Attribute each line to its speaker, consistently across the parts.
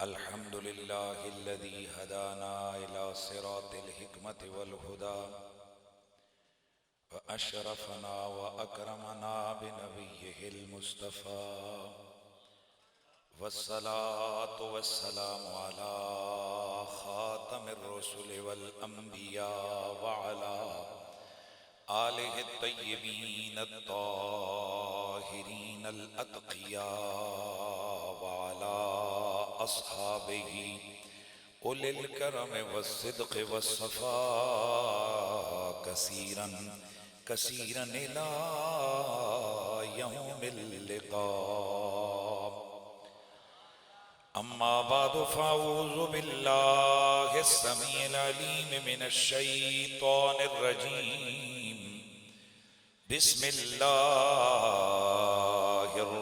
Speaker 1: अल्हम्दुलिल्लाहिल्लज़ी हदाना इला सिरातिल हिकमति वल हुदा व अशरफना व अकरमना बिनबिय्यिहिल मुस्तफ़ा वस्सलातु वस्सलामु अला खातमिर रुसुलि वल अंबिया व अला आलिहि तय्यबीन अत्ताहिरीन अल अत्क़िया व अला अस्हाबिही उलिल करम वस्सिद्क़ वस्सफ़ा कसीरन कसीरन इला यौमिल लिक़ा। अम्मा बादु फ़अऊज़ु बिल्लाहिस समीइल अलीम मिनश शैतानिर रजीम। बिस्मिल्लाहिर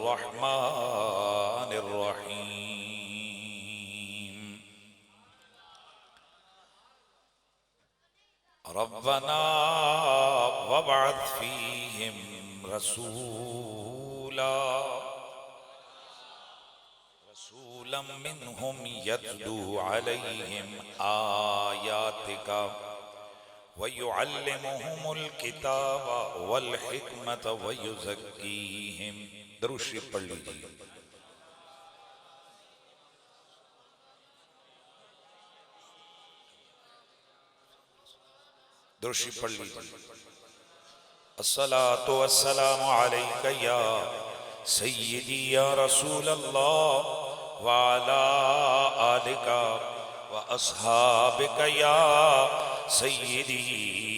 Speaker 1: रहमानिर रहीम। रब्बना वबअथ फ़ीहिम रसूला रसूलन मिनहुम यत्लू अलैहिम आयातिका व युअल्लिमुहुमुल किताब वल हिकमत व युज़क्कीहिम। दरूद शरीफ पढ़ लीजिए। दरूद शरीफ पढ़ लीजिए। अस्सलातु वस्सलामु अलैका या सय्यदी या रसूल अल्लाह व अला आलिका व अस्हाबिका या सय्यदी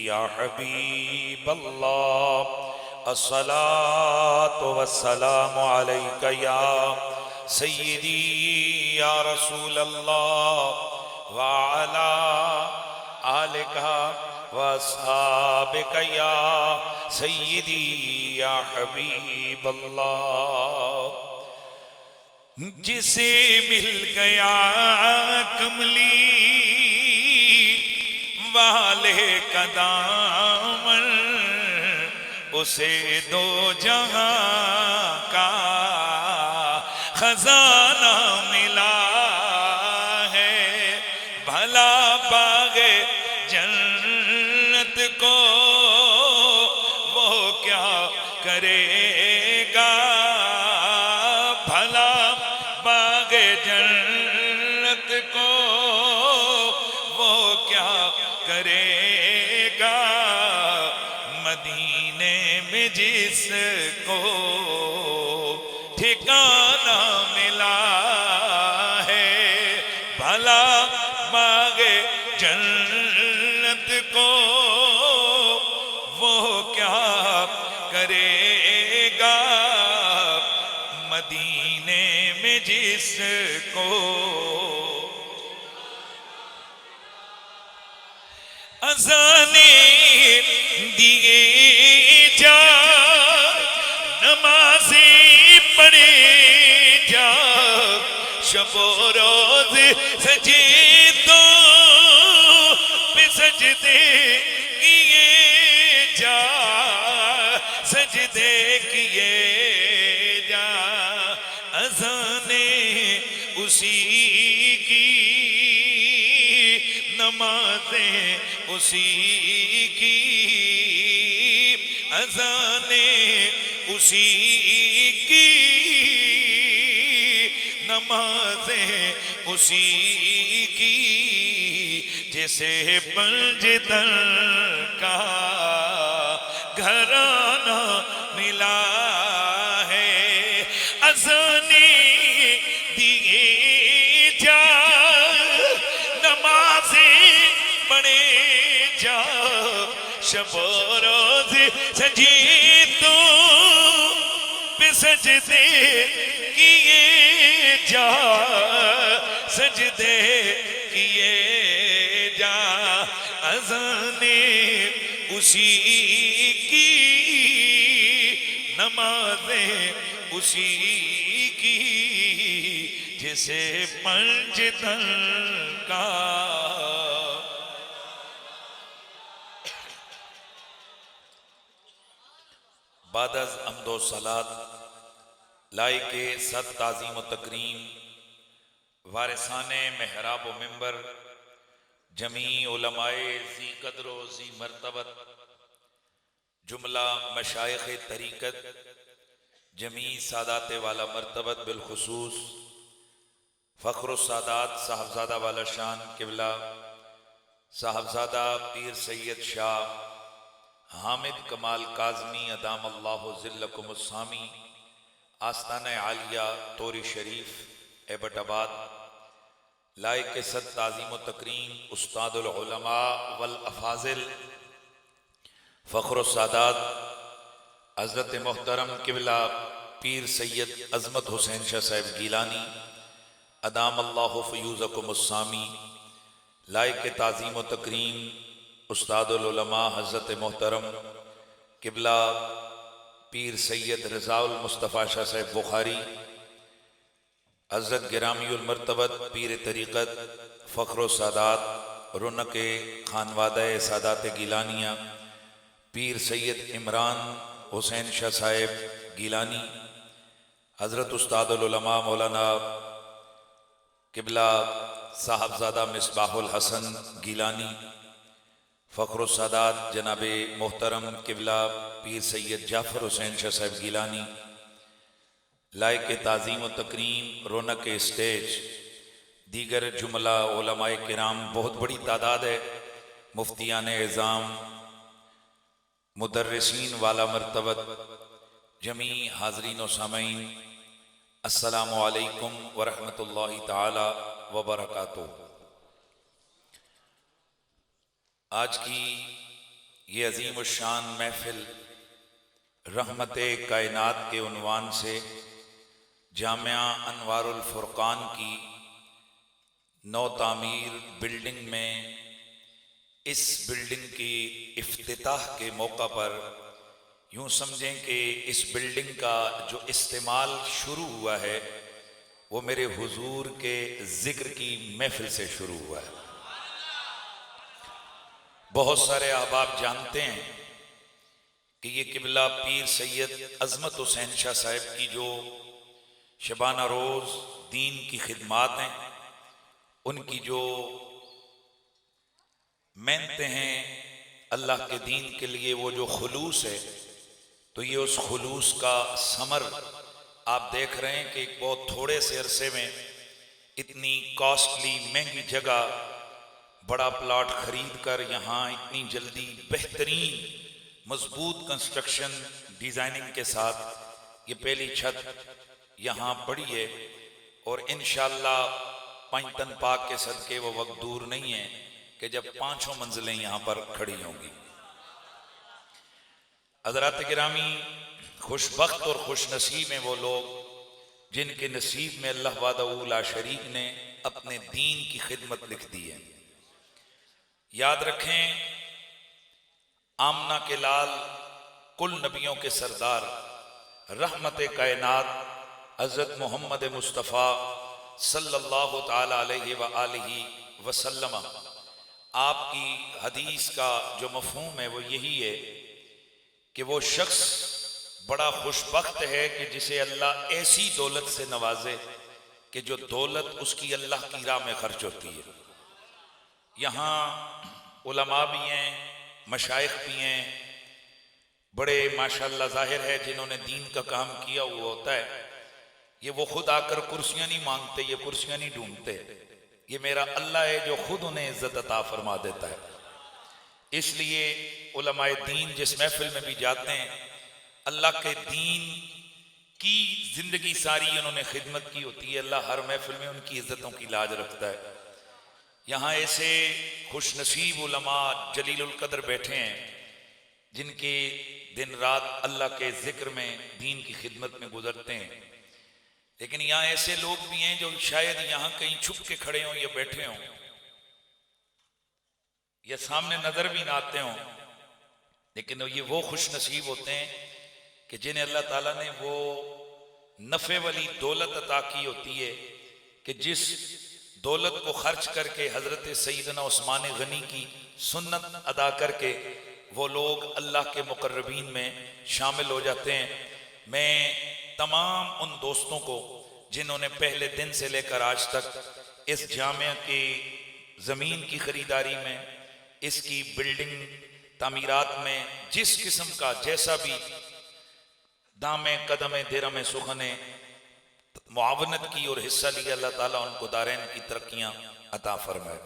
Speaker 1: या हबीब अल्लाह। अस्सलातु वस्सलामु अलैका या सय्यदी या रसूल अल्लाह व अला आलिका व अस्हाबिका या सय्यदी या हबीब अल्लाह। जिसे मिल गया कमली वाले का दामन उसे दो जहां का खजाना मिला है। भला बागे जन्नत को वो क्या करेगा, भला बागे जन्नत को वो क्या करेगा। मदीने में जिसको ठिकाना मिला है, भला बागे जन्नत को वो क्या करेगा। मदीने में जिसको अज़ाने दिए जा, नमाज़े पढ़े जा, शबो रोज़ सजे तो पे सजदे किए जा, सजदे किए जा। अज़ाने उसी की, नमाज़ें उसी की, अज़ाने उसी की, नमाज़ें उसी की। जिसे पंजतन का घराना मिला है। अज़ाने दिए जा, नमाज़ें पढ़े जा, शबो रोज़ सजे तो पे सजदे किए जा, सजदे किए जा। अज़ाने उसी की, नमाज़ें उसी की। जिसे पंजतन का बादज़ अम्दो सलात लाइके सद ताज़ीम व तकरीम वारिसाने महराब व मिंबर, जमी उलमाए ज़ी कदर व ज़ी मर्तबत, जुमला मशाइख़ तरीक़त, जमी सादात वाला मर्तबत बिलखुसूस फ़ख्र सादात साहबजादा वाला शान किबला साहबजादा पीर सैयद शाह हामिद कमाल काज़मी अदाम अल्लाहु ज़िल्लकुमुस्सामी आस्ताना आलिया तोरी शरीफ एबटाबाद लायक सद ताज़ीम व तकरीम उस्तादुल उलमा वल अफाज़िल फ़ख्र सादात हज़रत मोहतरम किबला पीर सैयद अज़मत हुसैन शाह साहिब गीलानी अदाम अल्लाहु फ़यूज़कुमुस्सामी लायक ताज़ीम व तकरीम उस्तादुल उलमा हज़रत मोहतरम किबला पीर सैयद रज़ाउल मुस्तफ़ा शाह साहिब बुखारी हज़रत गिरामीउल मर्तबत पीर तरीक़त फ़ख्र सादात रुनक खानवादा सादात गीलानिया पीर सैयद इमरान हुसैन शाह साहिब गीलानी हज़रत उस्तादुल उलमा मौलाना किबला साहबजादा मिसबाहुल हसन गीलानी फ़ख्र सादात जनाब मोहतरम किबला पीर सैयद जाफ़र हुसैन शाह साहिब गीलानी लायक ताज़ीम व तकरीम रौनक स्टेज दीगर जुमला उलमाए किराम बहुत बड़ी तादाद है। मुफ्तियान एज़ाम मुदर्रिसीन वाला मर्तबत जमी हाज़रीन व सामईन अस्सलामु अलैकुम व रहमतुल्लाहि ताला व बरकातुहू। आज की ये अजीम शान महफिल रहमते कायनात के उन्वान से जामिया अनवारुल फुरकान की नौ तामीर बिल्डिंग में इस बिल्डिंग की इफ्तिताह के मौका पर यूँ समझें कि इस बिल्डिंग का जो इस्तेमाल शुरू हुआ है वो मेरे हुजूर के ज़िक्र की महफिल से शुरू हुआ है। बहुत सारे अहबाब जानते हैं कि ये किबला पीर सैयद अज़मत हुसैन शाह साहिब की जो शबाना रोज़ दीन की खिदमात हैं, उनकी जो मेहनतें हैं अल्लाह के दीन के लिए, वो जो खुलूस है, तो ये उस खुलूस का समर आप देख रहे हैं कि एक बहुत थोड़े से अरसे में इतनी कॉस्टली महंगी जगह बड़ा प्लॉट खरीद कर यहाँ इतनी जल्दी बेहतरीन मजबूत कंस्ट्रक्शन डिज़ाइनिंग के साथ ये पहली छत यहाँ पड़ी है और इंशाअल्लाह पंजतन पाक के सदके वो वक्त दूर नहीं है कि जब पांचों मंजिलें यहाँ पर खड़ी होंगी। हज़रात गिरामी, खुशबख्त और खुश नसीब हैं वो लोग जिनके नसीब में अल्लाह वहदहू ला शरीक ने अपने दीन की खिदमत लिख दी है। याद रखें, आमना के लाल कुल नबियों के सरदार रहमत कायनात हज़रत मोहम्मद मुस्तफ़ा सल्लल्लाहु ताला अलैहि व आलिहि वसल्लम, आपकी हदीस का जो मफ़हूम है वो यही है कि वो शख्स बड़ा खुशबख्त है कि जिसे अल्लाह ऐसी दौलत से नवाजे कि जो दौलत उसकी अल्लाह की राह में खर्च होती है। यहाँ उलमा भी हैं, मशाइख भी हैं, बड़े माशाअल्लाह ज़ाहिर है जिन्होंने दीन का काम किया हुआ होता है। ये वो खुद आकर कुर्सियाँ नहीं मांगते, ये कुर्सियाँ नहीं ढूंढते, ये मेरा अल्लाह है जो खुद उन्हें इज्जत अता फरमा देता है। इसलिए उलमाए दीन जिस महफिल में भी जाते हैं, अल्लाह के दीन की जिंदगी सारी उन्होंने खिदमत की होती है। अल्लाह हर महफिल में उनकी इज्जतों की लाज रखता है। यहाँ ऐसे खुश नसीब उलमा जलीलुल कद्र बैठे हैं जिनके दिन रात अल्लाह के जिक्र में दीन की खिदमत में गुजरते हैं। लेकिन यहाँ ऐसे लोग भी हैं जो शायद यहाँ कहीं छुप के खड़े हों या बैठे हों या सामने नजर भी ना आते हों, लेकिन ये वो खुश नसीब होते हैं कि जिन्हें अल्लाह ताला ने वो नफ़े वाली दौलत अता की होती है कि जिस दौलत को खर्च करके हज़रत सैयदना उस्मान गनी की सुन्नत अदा करके वो लोग अल्लाह के मुकर्रबीन में शामिल हो जाते हैं। मैं तमाम उन दोस्तों को जिन्होंने पहले दिन से लेकर आज तक इस जामिया के ज़मीन की ख़रीदारी में, इसकी बिल्डिंग तामीरात में जिस किस्म का जैसा भी दामे कदमे दिरमे सुखने मुआवनत की और हिस्सा लिया, अल्लाह ताला उनको दारैन की तरक्कियाँ अता फरमाए।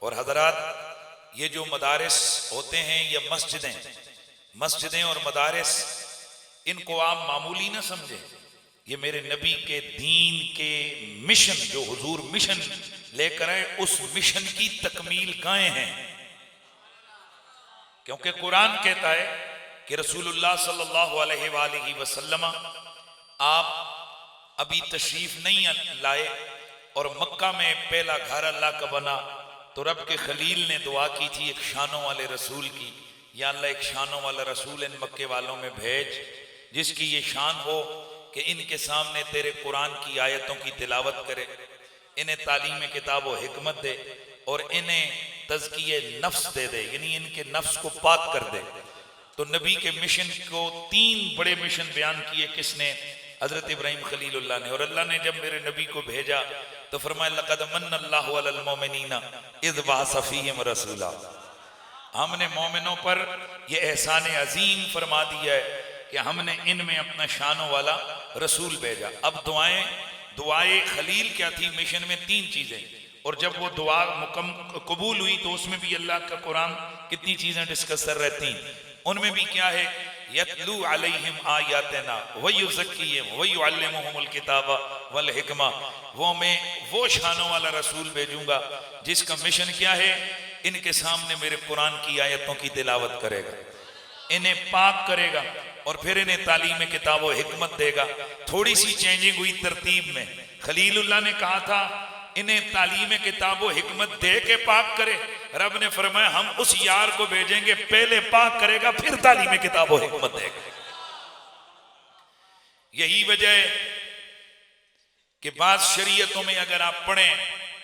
Speaker 1: और हजरात, ये जो मदारिस होते हैं या मस्जिदें और मदारिस, इनको आप मामूली ना समझें। ये मेरे नबी के दीन के मिशन, जो हुजूर मिशन लेकर आए, उस मिशन की तकमील गायें हैं। क्योंकि कुरान कहता है कि रसूलुल्लाह सल्लल्लाहु अलैहि वसल्लम आप अभी तशरीफ नहीं लाए और मक्का में पहला घर अल्लाह का बना, तो रब के खलील ने दुआ की थी एक शानों वाले रसूल की, या अल्लाह एक शानों वाला रसूल इन मक्के वालों में भेज, जिसकी ये शान हो कि इनके सामने तेरे कुरान की आयतों की तिलावत करे, इन्हें तालीम किताब व हिकमत दे और इन्हें तज़किये नफ्स दे दे, यानी इनके नफ्स को पाक कर दे। तो नबी के मिशन को 3 बड़े मिशन बयान किए किसने? हजरत इब्राहिम खलीलुल्लाह ने। और अल्लाह ने जब मेरे नबी को भेजा तो फरमाया लक़द मन्नल्लाहु अलल मोमिनीना इज़ बअसा फ़ीहिम रसूला। हमने मोमिनों पर यह एहसान अजीम फरमा दिया है कि हमने इनमें अपना शानों वाला रसूल भेजा। अब दुआए खलील क्या थी? मिशन में 3 चीजें, और जब वो दुआ कबूल हुई तो उसमें भी अल्लाह का कुरान कितनी चीजें डिस्कस कर रहे थी। उनमें भी क्या है? यतलू अलैहिम आयातना व युज़क्कीहिम व युअल्लिमुहुमुल किताबा वल हिकमा। वो शानों वाला रसूल भेजूंगा जिसका मिशन क्या है? इनके सामने मेरे कुरान की आयतों की तिलावत करेगा, इन्हें पाक करेगा और फिर इन्हें तालीम किताब व हिकमत देगा। थोड़ी सी चेंजिंग हुई तरतीब में। खलीलुल्लाह ने कहा था इन्हें तालीम किताब व हिकमत दे के पाक करे। रब ने फरमाया हम उस यार को भेजेंगे, पहले पाक करेगा फिर तालीम किताब व हिकमत देगा। यही वजह है कि बाज शरीयतों में अगर आप पढ़ें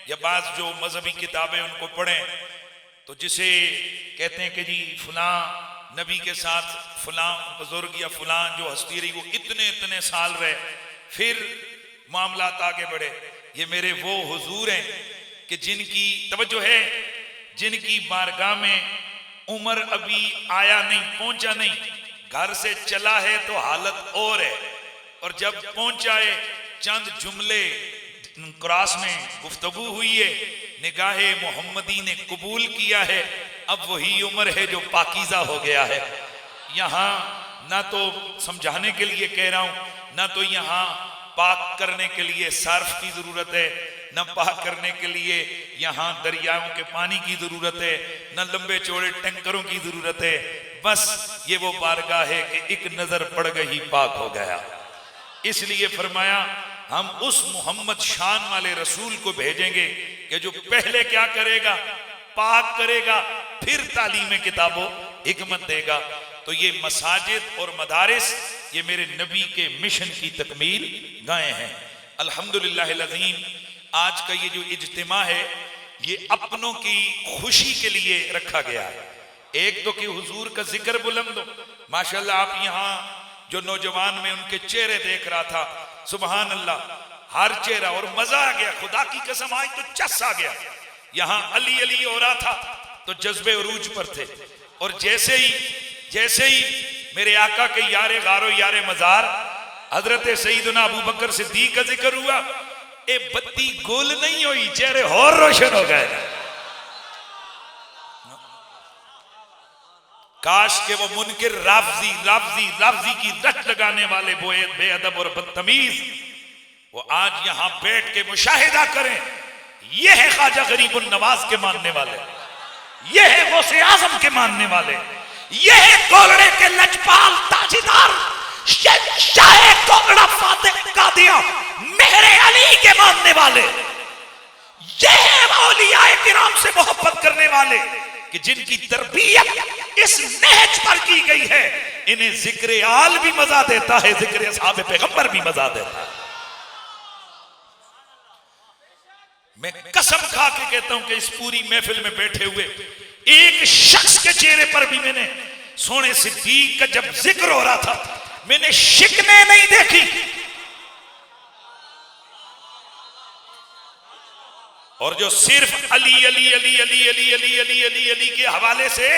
Speaker 1: या बाज जो मजहबी किताबें उनको पढ़ें, तो जिसे कहते हैं कि जी फलां नबी के साथ फलां बुजुर्ग या फलां जो हस्ती रही वो इतने साल रहे, फिर मामलात आगे बढ़े। ये मेरे वो हुजूर हैं कि जिनकी तवज्जो है, जिनकी बारगाह में उमर अभी आया नहीं, पहुंचा नहीं, घर से चला है तो हालत और है, और जब पहुंचा है चंद जुमले क्रॉस में गुफ्तगू हुई है, निगाहे मोहम्मदी ने कबूल किया है, अब वही उम्र है जो पाकीज़ा हो गया है। यहाँ ना तो समझाने के लिए कह रहा हूँ, ना तो यहाँ पाक करने के लिए सर्फ की जरूरत है, न पाक करने के लिए यहाँ दरियाओं के पानी की जरूरत है, न लंबे चौड़े टैंकरों की जरूरत है। बस ये वो बारगाह है कि एक नजर पड़ गई पाक हो गया। इसलिए फरमाया हम उस मोहम्मद शान वाले रसूल को भेजेंगे कि जो पहले क्या करेगा? पाक करेगा, फिर तालीम किताबों हिकमत देगा। तो ये मसाजिद और मदारिस ये मेरे नबी के मिशन की तकमील गायें हैं। अल्हम्दुलिल्लाह अज़ीम, आज का ये जो इज्तिमा है ये अपनों की खुशी के लिए रखा गया है। एक तो कि हुजूर का जिक्र बुलंद हो। माशाल्लाह आप यहाँ जो नौजवान में उनके चेहरे देख रहा था, सुबहान अल्लाह, हर चेहरा, और मजा आ गया। खुदा की कसम आज तो चस आ गया। यहाँ अली अली हो रहा था तो जज्बे उरूज पर थे, और जैसे ही मेरे आका के यारे गारो यारे मजार हजरत सईदना अबू बकर सिद्दीक का जिक्र हुआ, ए बत्ती गोल नहीं हुई, चेहरे और रोशन हो गए। काश के वो मुनकिर राफजी की रट लगाने वाले बेअदब और बदतमीज वो आज यहां बैठ के मुशाहिदा करें। ये है ख्वाजा गरीबुन नवाज के मानने वाले, ये है गौसे आजम के मानने वाले, ये है कोगड़े के लजपाल ताजीदार शाह कोगड़ा फातिह कादिया मेरे अली के मानने वाले, ये है औलियाए किराम से मोहब्बत करने वाले कि जिनकी तरबियत इस नहज पर की गई है। इन्हें जिक्र आल भी मजा देता है, जिक्र असहाब पैगंबर भी मजा देता है। मैं कसम खा के कहता हूं कि इस पूरी महफिल में बैठे हुए एक शख्स के चेहरे पर भी मैंने सोने सिद्दीक का जब जिक्र हो रहा था मैंने शिकने नहीं देखी। और जो सिर्फ अली अली अली अली अली अली अली अली अली के हवाले से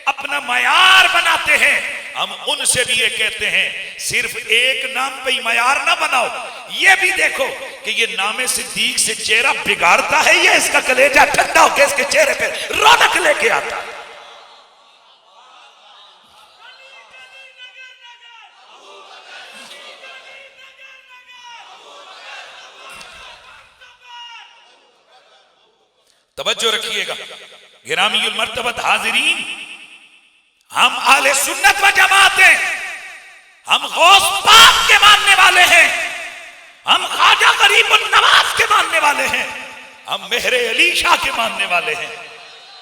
Speaker 1: अपना मयार बनाते हैं, हम उनसे भी ये कहते हैं सिर्फ एक नाम पे ही मयार ना बनाओ, ये भी देखो कि ये नामे सिद्दीक से चेहरा बिगाड़ता है या इसका कलेजा ठंडा होकर इसके चेहरे पे रौनक लेके आता है। तवज्जो रखिएगा गिरामीउल मर्तबत हाजिरीन, हम आले सुन्नत व जमात हैं, हम गौस पाक के मानने वाले हैं, हम ख्वाजा गरीबुन नवाज के मानने वाले हैं, हम मेहरे अली शाह के मानने वाले हैं।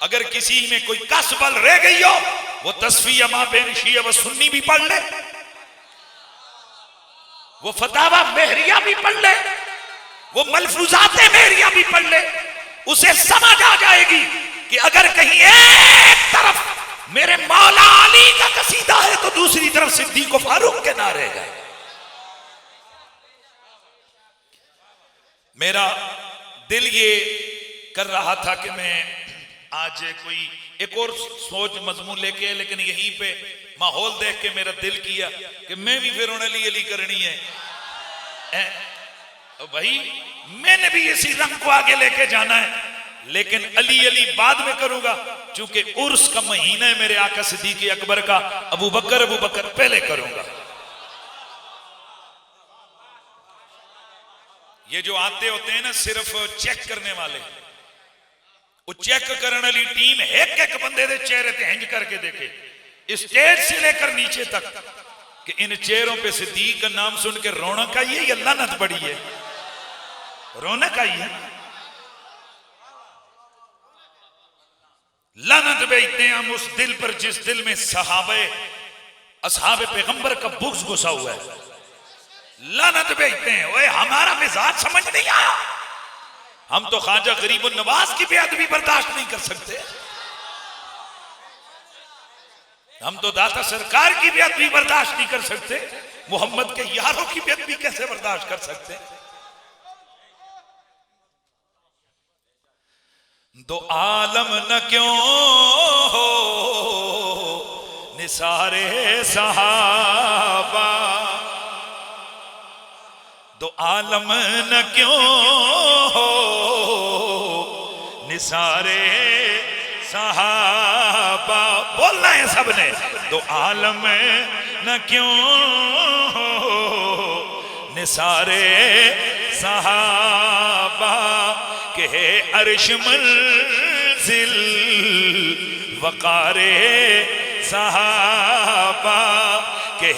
Speaker 1: अगर किसी में कोई कसबल रह गई हो वो तस्फिया मा बैन शिया व सुन्नी भी पढ़ ले, वो फतावा मेहरिया भी पढ़ ले, वो मलफूजाते मेहरिया भी पढ़ ले, उसे समझ आ जाएगी कि अगर कहीं एक तरफ मेरे मौला अली का कसीदा है तो दूसरी तरफ सिद्दीक फारूक के नारे गए। मेरा दिल ये कर रहा था कि मैं आज कोई एक और सोच मजमून लेके, लेकिन यहीं पे माहौल देख के मेरा दिल किया कि मैं भी फिर अली अली करनी है। भाई मैंने भी इसी रंग को आगे लेके जाना है, लेकिन अली अली बाद में करूंगा, चूंकि उर्स का महीना है मेरे आका सिद्दीक अकबर का, अबू बकर पहले करूंगा। ये जो आते होते हैं ना सिर्फ चेक करने वाले, वो चेक करने वाली टीम एक एक बंदे दे चेहरे पे हिंज करके देखे, स्टेज से लेकर नीचे तक, कि इन चेहरों पे सिद्दीक का नाम सुन के रौनक आई है या लानत पड़ी है? रौनक आई है। लानत बेचते हैं हम उस दिल पर जिस दिल में सहाबे असहाबे पैगंबर का बुग़्ज़ घुसा हुआ है। लानत बेचते हैं, ओए हमारा मिजाज समझ नहीं आया, हम तो ख्वाजा गरीबुन नवाज की बेअदबी बर्दाश्त नहीं कर सकते, हम तो दाता सरकार की बेअदबी बर्दाश्त नहीं कर सकते, मोहम्मद के यारों की बेअदबी कैसे बर्दाश्त कर सकते? दो आलम न क्यों हो निसारे सहाबा, दो आलम न क्यों हो निसारे सहाबा, बोलना है सबने, दो आलम न क्यों हो निसारे सहाबा, के अर्श मंजिल वकारे सहाबा, के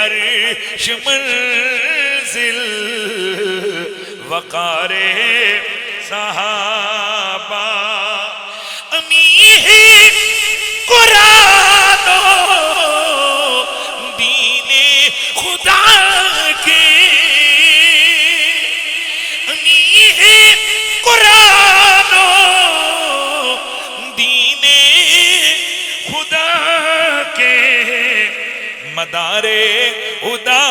Speaker 1: अर्श मंजिल वकारे सहाबा, अमीर कुरानो दीने खुदा के, अमीर कुरानो दीने खुदा के, मदारे उदा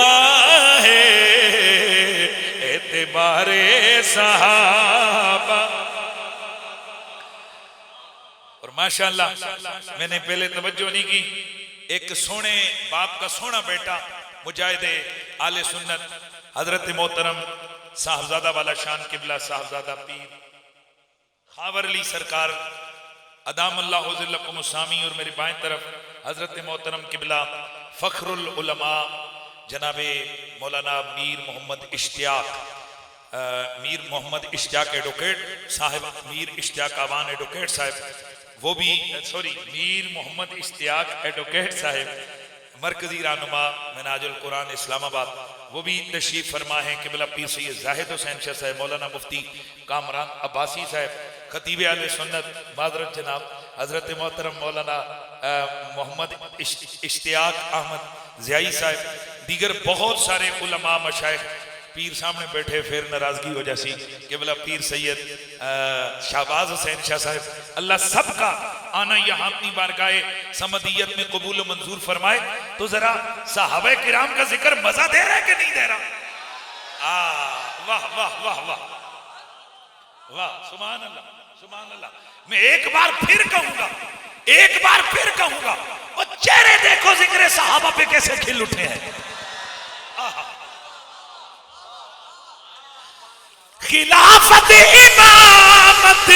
Speaker 1: है एतबारे सहाबा। और माशाअल्लाह मैंने पहले तवज्जो नहीं की, एक सोने बाप का सोना बेटा मुजाहिद आले सुन्नत हजरत मोहतरम साहबजादा वाला शान किबला साहबजादा पीर खावर अली सरकार अदामल्लाहु ज़िल्लकुम सामी, और मेरी बाएं तरफ हजरत मोहतरम किबला फखरुल उलमा जनाबे मौलाना मीर मोहम्मद इश्तियाक एडवोकेट साहब, मीर इश्तियाक आवान एडवोकेट साहब, वो भी मीर मोहम्मद इश्तियाक एडवोकेट साहब मरकजी रहनुमा मिनाजुल कुरान इस्लामाबाद, वो भी तशरीफ फरमा है। किबला पीर सैयद जाहिद हुसैन शाह साहब, मौलाना मुफ्ती कामरान अब्बासी साहब, खतीब आले सुन्नत मादरत जनाब हजरत मोहतरम मौलाना मोहम्मद इश्तियाक अहमद ज़ियाई साहब, दीगर बहुत सारे उलमा मशाइख पीर सामने बैठे, फिर नाराजगी हो जासी। केवला पीर सैयद शाहबाज हुसैन शाह साहब, अल्लाह सबका आना यहाँ अपनी बारगाहे समदियत में कबूल मंजूर फरमाए। तो जरा सहाबा किराम का जिक्र मजा दे रहा है कि नहीं दे रहा? वाह वाह वाह वाह, वाह, सुभान अल्लाह, सुभान अल्लाह। मैं एक बार फिर कहूंगा, और चेहरे देखो जिक्र सहाबा पे कैसे खिल उठे हैं। खिलाफत इमामत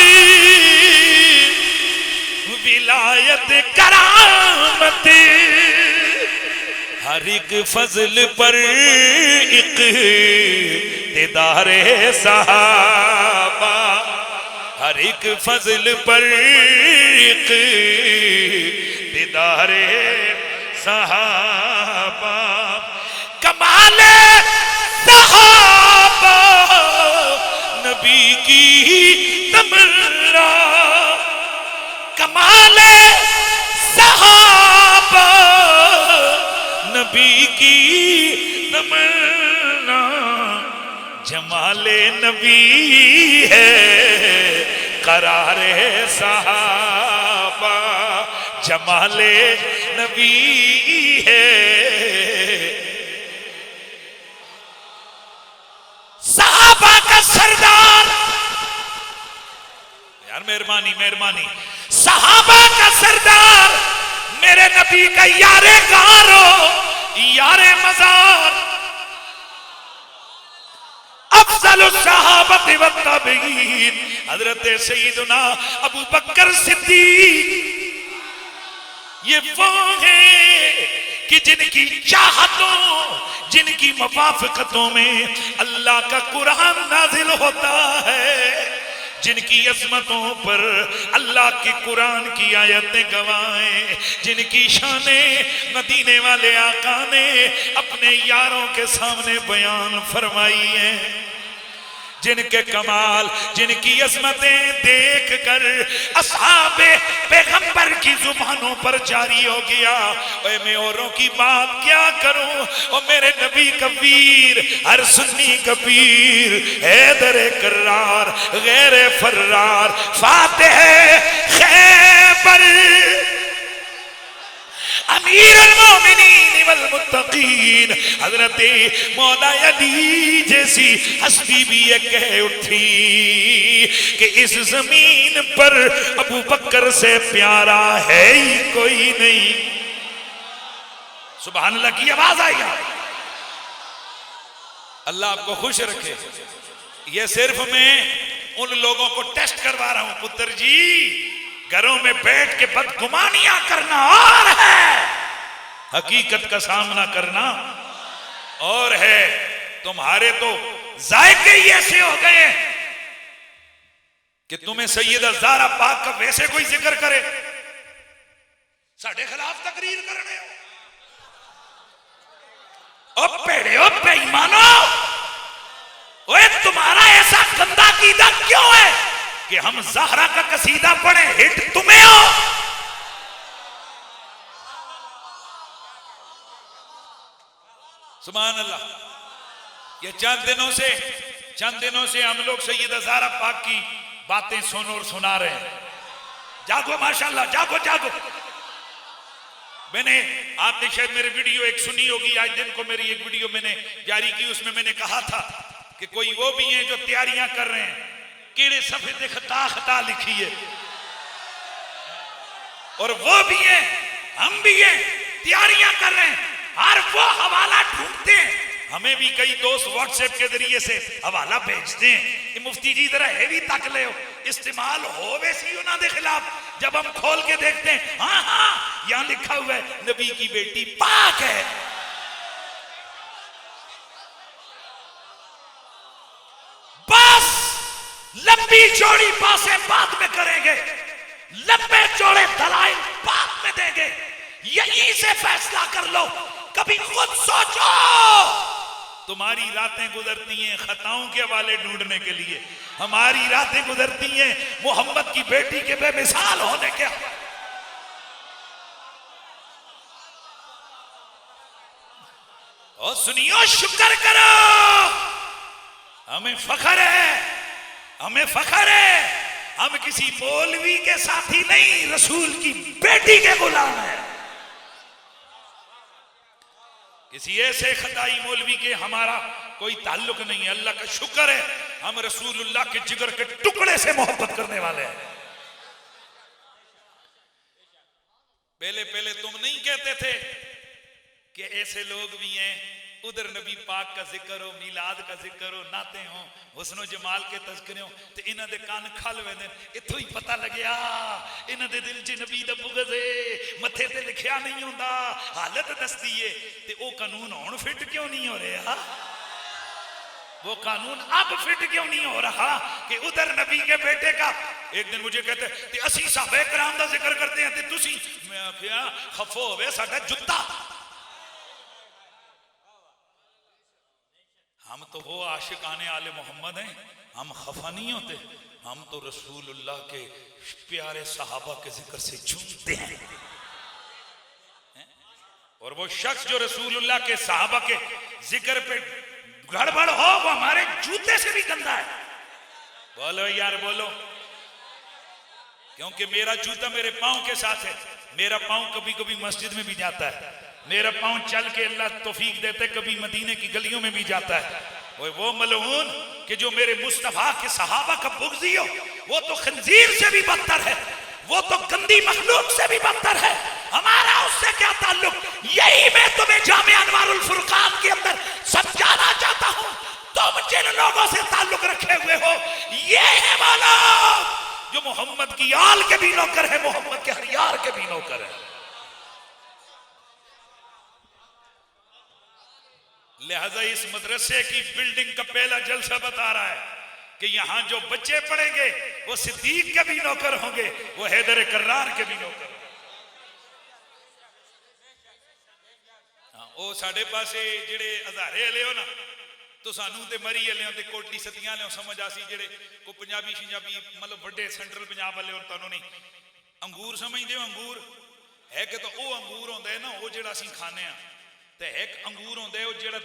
Speaker 1: विलायत करामत, हर एक फजल पर इक़्तिदारे सहाबा, हर एक फजल पर इक़्तिदारे सहाबा, कमाले सहाबा नबी की तमन्ना, कमाले सहाबा नबी की तमन्ना, जमाले नबी है करारे सहाबा, जमाले नबी है। सहाबा का सरदार, यार मेहरबानी मेहरबानी, सहाबा का सरदार मेरे नबी का यारे गारो यारे मजार, अफजल सहाबत व ताबईन हजरत सैयदना अबू बकर सिद्दीक, ये वो है कि जिनकी चाहतों जिनकी मुवाफिकतों में अल्लाह का कुरान नाजिल होता है, जिनकी अजमतों पर अल्लाह की कुरान की आयतें गवाएं, जिनकी शाने मदीने वाले आका ने अपने यारों के सामने बयान फरमाई है, जिनके कमाल जिनकी अजमतें देख कर असहाबे पैगंबर की जुबानों पर जारी हो गया। ओए मैं औरों की बात क्या करूं, और मेरे नबी कबीर हर सुन्नी कबीर हैदर करार गैर फर्रार फातिह खैबर अमीरुल मोमिनीन वल मुत्तकीन हजरत मौला अली जैसी हस्ती भी ये कह उठी कि इस जमीन पर अबू बकर से प्यारा है ही कोई नहीं। सुभान अल्लाह की आवाज आई। अल्लाह आपको खुश रखे। ये सिर्फ मैं उन लोगों को टेस्ट करवा रहा हूं, पुत्र जी घरों में बैठ के बदगुमानियां करना और है, हकीकत का सामना करना और है। तुम्हारे तो जायके ही ऐसे हो गए कि तुम्हें सैयदा ज़ारा पाक का वैसे कोई जिक्र करे, साढ़े खिलाफ तकरीर करने हो। ओ पेड़े ओ बेईमानो, ओए तुम्हारा ऐसा गंदा कीदा क्यों है कि हम ज़हरा का कसीदा पढ़े, हिट तुम्हें हो। सुभान अल्लाह। ये चंद दिनों से हम लोग सैयदा ज़ारा पाक की बातें सुन और सुना रहे हैं। जागो माशाल्लाह, जागो जागो। मैंने आपने शायद मेरी वीडियो एक सुनी होगी, आज दिन को मेरी एक वीडियो मैंने जारी की, उसमें मैंने कहा था कि कोई वो भी हैं जो तैयारियां कर रहे हैं, कीड़े सफेद खता खता लिखी है, और वो भी हैं हम भी हैं तैयारियां कर रहे हैं, हर वो हवाला ढूंढते हैं। हमें भी कई दोस्त व्हाट्सएप के जरिए से हवाला भेजते हैं कि मुफ्ती जी जरा है भी तक ले, इस्तेमाल हो वैसी ना दे खिलाफ। जब हम खोल के देखते हैं, हाँ हाँ यहां लिखा हुआ है नबी की बेटी पाक है। बस लंबी चौड़ी बातें बाद में करेंगे, लंबे चौड़े दलाइल बाद में देंगे। यहीं से फैसला कर लो, कभी खुद सोचो। तुम्हारी रातें गुजरती हैं खताओं के हवाले ढूंढने के लिए, हमारी रातें गुजरती हैं मोहम्मद की बेटी के बेमिसाल होने के। और सुनियो, शुक्र करो, हमें फख्र है, हमें फख्र है, हम किसी मौलवी के साथी नहीं, रसूल की बेटी के गुलाम है। किसी ऐसे खताई मौलवी के हमारा कोई ताल्लुक नहीं है। अल्लाह का शुक्र है हम रसूलुल्लाह के जिगर के टुकड़े से मोहब्बत करने वाले हैं। पहले पहले तुम नहीं कहते थे कि ऐसे लोग भी हैं, उधर नबी पाक का जिक्र हो, मिलाद का जिक्र हो, नाते हो, हुस्नो जमाल के तज़किरे हो, तो इन्हां दे कान खल वेंदे। इत्थों ही पता लग्या इन्हां दे दिल च नबी दा बुग़्ज़ है, मथे ते लिखिया नहीं हुंदा, हालत दसदी है। ते ओ कानून हुण फिट क्यों नहीं हो रहा? वो कानून अब फिट क्यों नहीं हो रहा कि उधर नबी के बेटे का? एक दिन मुझे कहते कि असी साहबे कराम दा जिक्र करते हैं ते तुसी, मैं आख्या खफो होवे साडा जुत्ता। हम तो वो आशिकाने आले मोहम्मद हैं, हम खफा नहीं होते, हम तो रसूलुल्लाह के प्यारे सहाबा के जिक्र से झूमते हैं। और वो शख्स जो रसूलुल्लाह के सहाबा के जिक्र पे गड़बड़ हो, वो हमारे जूते से भी गंदा है। बोलो यार बोलो, क्योंकि मेरा जूता मेरे पांव के साथ है। मेरा पांव कभी कभी मस्जिद में भी जाता है, मेरा पांव चल के अल्लाह तौफीक देते कभी मदीने की गलियों में भी जाता है। वो मलऊन कि जो मेरे मुस्तफा के सहाबा का बुग़्ज़ी हो, वो तो खंजीर से भी बदतर है, वो तो गंदी मखलूक से भी बदतर है। हमारा उससे क्या ताल्लुक? यही मैं तुम्हें जामिया अनवारुल फुरकान के अंदर समझाना चाहता हूं। तुम जिन लोगों से ताल्लुक रखे हुए हो, ये है वो लोग जो मोहम्मद की आल के भी नौकर है, मोहम्मद के हर यार के भी नौकर है। लिहाजा इस मदरसे की बिल्डिंग का पहला जलसा बता रहा है कि यहां जो बच्चे पढ़ेंगे वो सिद्दीक के भी नौकर होंगे, वो हैदर कर्रार के भी नौकर। ਉਹ ਸਾਡੇ ਪਾਸੇ ਜਿਹੜੇ ਹਜ਼ਾਰੇ ਵਾਲੇ ਹੋ ਨਾ, तो सानू ते मरी वाले हो, कोटली सतियां वाले समझ आसी, जेडे को पंजाबी शिंजाबी मतलब बड़े सेंट्रल पंजाब वाले हो, तुहानू नहीं अंगूर समझते हो? अंगूर है कि तो वह अंगूर होंदा है ना, वो जेड़ा असीं खाने आ, ते एक अंगूर होंदा है वो जेड़ा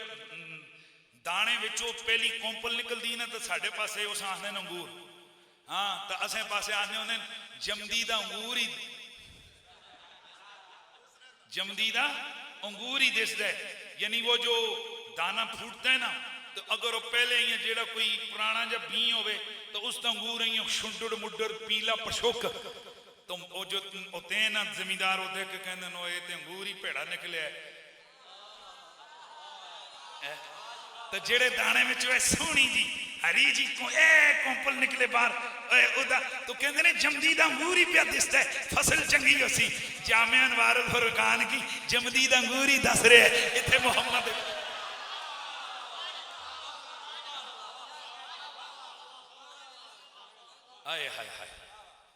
Speaker 1: दाने विचों पहली कोंपल निकलदी ना, तो साडे पासे उस आखदे ने अंगूर। हाँ, तो असें पासे आखदे होंदे जमदी दा अंगूर ही, जमदी दा अंगूर ही दिसदा है। यानी वो जो दाना फूटता है ना, तो अगर वो पहले ही जेड़ा कोई पुराना जब बी होवे तो उस अंगूर ही शुंडुड़ मुड्डर पीला पशुक, तो वो जो होते हैं ना जमींदार, वो देख के कहते हैं ये तो अंगूर ही भेड़ा निकलिया। तो जेड़े दाने में सोहनी जी हरी जी को कोंपल निकले बाहर, तो कहते ने जमदी दा अंगूर ही पिया दिसदा है, फसल चंगी हो सी। जामिया अनवारुल फुरकान की जमदी दा अंगूर ही दस रहे हैं इत्थे मोहम्मद। हाय हाय हाय,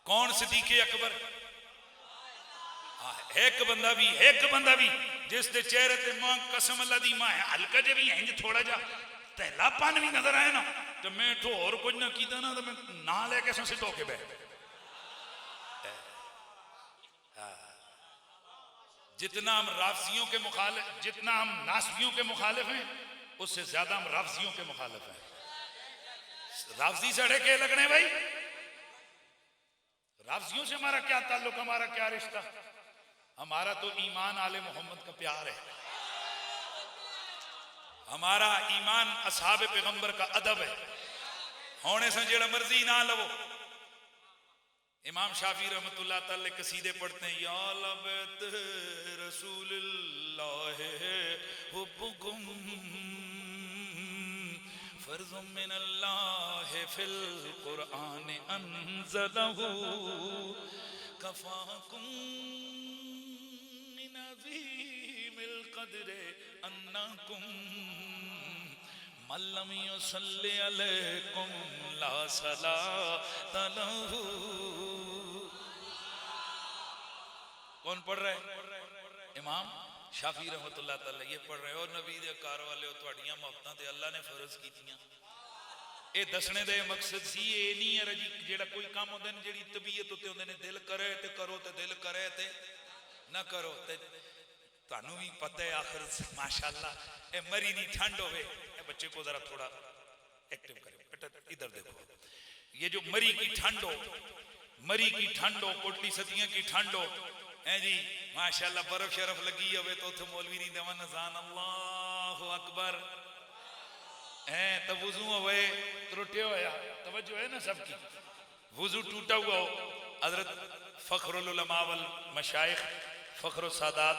Speaker 1: कौन सिद्दीक़े अकबर? एक बंदा भी जिसके चेहरे ते मां कसम अल्लाह दी मां है, हल्का जे भी इंज थोड़ा जा तैलापन भी नजर आए ना, तो मैं तो और कुछ ना कीता ना, तो मैं ना लेके सिद्ध होके बैठ। जितना हम राफजियों के मुखालिफ, जितना हम नासबियों के मुखालिफ हैं, उससे ज्यादा हम राफजियों के मुखालिफ हैं। राफजी सड़े के लगने भाई, राफजियों से हमारा क्या ताल्लुक, हमारा क्या रिश्ता? हमारा तो ईमान आले मोहम्मद का प्यार है, हमारा ईमान असहाब पैगंबर का अदब है। होने से जेड़ा मर्जी ना लवो। इमाम शाफी रहमतुल्लाह तआला कसीदे पढ़ते हैं, या लबैत रसूलुल्लाह हुब्बुकुम फर्ज़ुम मिनल्लाह फिल कुरआन अनज़लहु कफ़ाकुम मिन अज़ीमिल क़द्र अन्नकुम मल्लम युसल्ली अलैकुम ला सलात लहू। कौन पढ़ रहे? इमाम शाफी रहमतुल्लाह तआला ये पढ़ रहे हो। नबी दे कार वाले हो, तुहाड़ियां मोहब्बतां ते अल्लाह ने फर्ज कीतियां। ये दसने दे मकसद सी ये नहीं है जी जेड़ा कोई काम होंदे ने जेड़ी तबीयत उत्ते होंदे ने, दिल करे ते करो ते दिल करे ते ना करो। ते तुहानू भी पता है आखिर माशाअल्लाह ए मरी नहीं ठंड होवे, बच्चे को जरा थोड़ा एक्टिव करें बेटा, इधर देखो। ये जो मरी की ठंड हो, मरी की ठंड हो, कोटली सदियां की ठंड हो, है जी माशाअल्लाह बर्फ शरफ लगी होवे तो उथे मौलवी नहीं देवन अजान अल्लाहु अकबर। तो वुजू हुए त्रुटे होया, तवज्जो है ना सबकी, वुजू टूटा हुआ हो। हजरत फखरुल उलमा वल मशाइख फखरुल सादात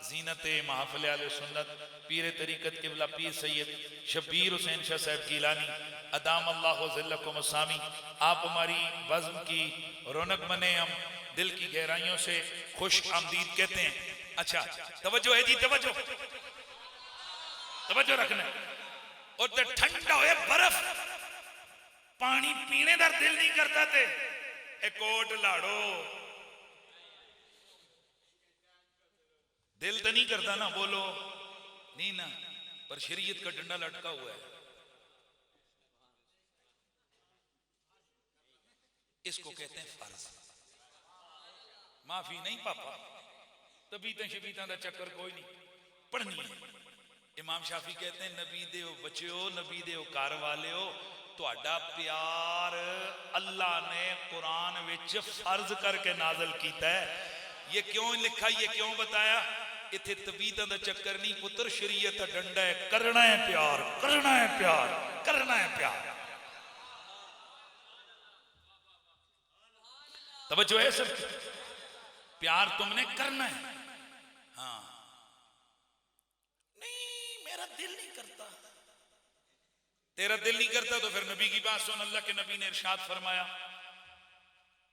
Speaker 1: जीनत महफिल आले सुन्नत पीर तरीकत किबला पीर सैयद शब्बीर हुसैन शाह साहब गिलानी अदाम अल्लाहु ज़िल्लकुम अस्सामी, आप हमारी बज़्म की रौनक बने, हम दिल की गहराइयों से खुश आमदीद कहते हैं। अच्छा तवज्जो है जी, तवज्जो तवज्जो रखना। और तो ठंडा होए बर्फ पानी पीने का दिल नहीं करता थे, एक कोट लाड़ो दिल तो नहीं करता ना, बोलो नहीं ना, पर शरीयत का डंडा लटका हुआ है। इसको कहते हैं फर्ज। माफी नहीं पापा, तबीयत शबीयत का चक्कर कोई नहीं, पढ़नी है। इमाम शाफी कहते हैं नबी दे बच्चो, नबी दे घर वाले हो, तुहाडा प्यार अल्लाह ने कुरान विच फर्ज करके नाजल कीता है। ये क्यों लिखा, ये क्यों बताया? इत्थे तबीयत का चक्कर नहीं पुत्र, शरीयत का डंडा है, करना है प्यार, करना है प्यार, करना है प्यार। तवज्जो है सब, प्यार तुमने करना है। हाँ नहीं मेरा दिल नहीं करता, तेरा दिल नहीं करता तो फिर नबी की बात सुन। अल्लाह के नबी ने इरशाद फरमाया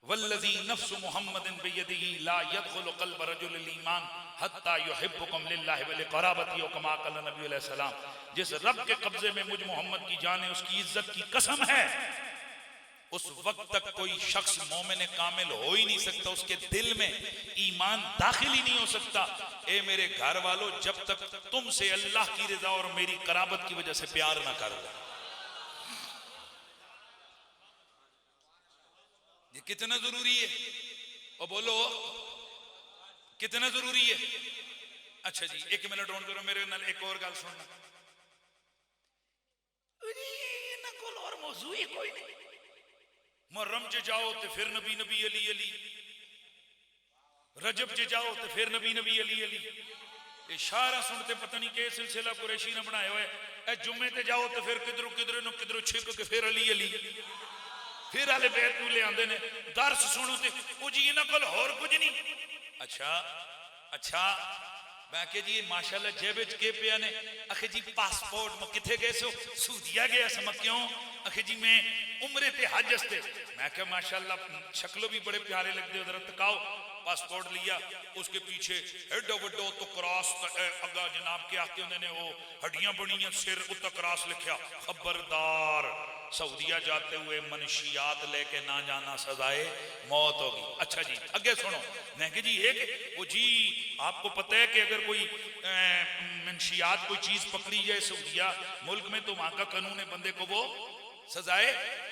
Speaker 1: वल्लज़ी नफ्सु मुहम्मदिन बियदिही ला यदखुलु क़ल्ब रजुलिल ईमान हत्ता युहिब्बुकुम लिल्लाहि व लिक़राबती कमा क़ाला नबी अलैहि सलाम। जिस रब के कब्जे में मुझ मोहम्मद की जान है, उसकी इज्जत की कसम है, उस वक्त तक कोई शख्स मोमिन कामिल हो ही नहीं सकता, उसके दिल में ईमान दाखिल ही नहीं हो सकता। ए मेरे घर वालों, जब तक तुमसे अल्लाह की रजा और मेरी कराबत की वजह से प्यार ना कर लो। ये कितना जरूरी है, और बोलो कितना जरूरी है। अच्छा जी एक मिनट ऑन करो मेरे नाल, एक और गल सुनना। और मौजू ही कोई नहीं। मुहर्रम च जाओ तो फिर नबी नबी अली अली, रजब च जाओ तो फिर नबी नबी अली अली। ये सारा सुनते पता नहीं के सिलसिला कुरैशी ने बनाया हुआ है। जुम्मे ते जाओ तो फिर किधरों किधरों किधरों छिक के फिर अली अली, फिर आले बैत नूं ले आंदे ने। दर्स सुनो ते ओ जी इन्हां कोल होर कुछ नहीं। अच्छा अच्छा मैं आखे जी माशाल्लाह जेब विच के पिया ने? आखे जी पासपोर्ट मैं किथे गए सो? सूदिया गया स। मैं क्यों? आखे जी मैं उम्रे ते हज हस्ते। मैं क्या माशाल्लाह शक्लों भी बड़े प्यारे लगते हो, जरा तकाओ। पासपोर्ट लिया, उसके पीछे एडो वड्डो तो क्रॉस अगा जनाब के आते होंगे ने, वो हड्डियां बनियां सिर उत्ते क्रॉस लिखा। खबरदार सऊदिया जाते हुए मनशियात लेके ना जाना, सजाए मौत होगी। अच्छा जी अगे सुनो। मैं कि जी एक वो जी आपको पता है कि अगर कोई मनशियात कोई चीज पकड़ी जाए सऊदिया मुल्क में, तो वहां का कानून है बंदे को वो सजाए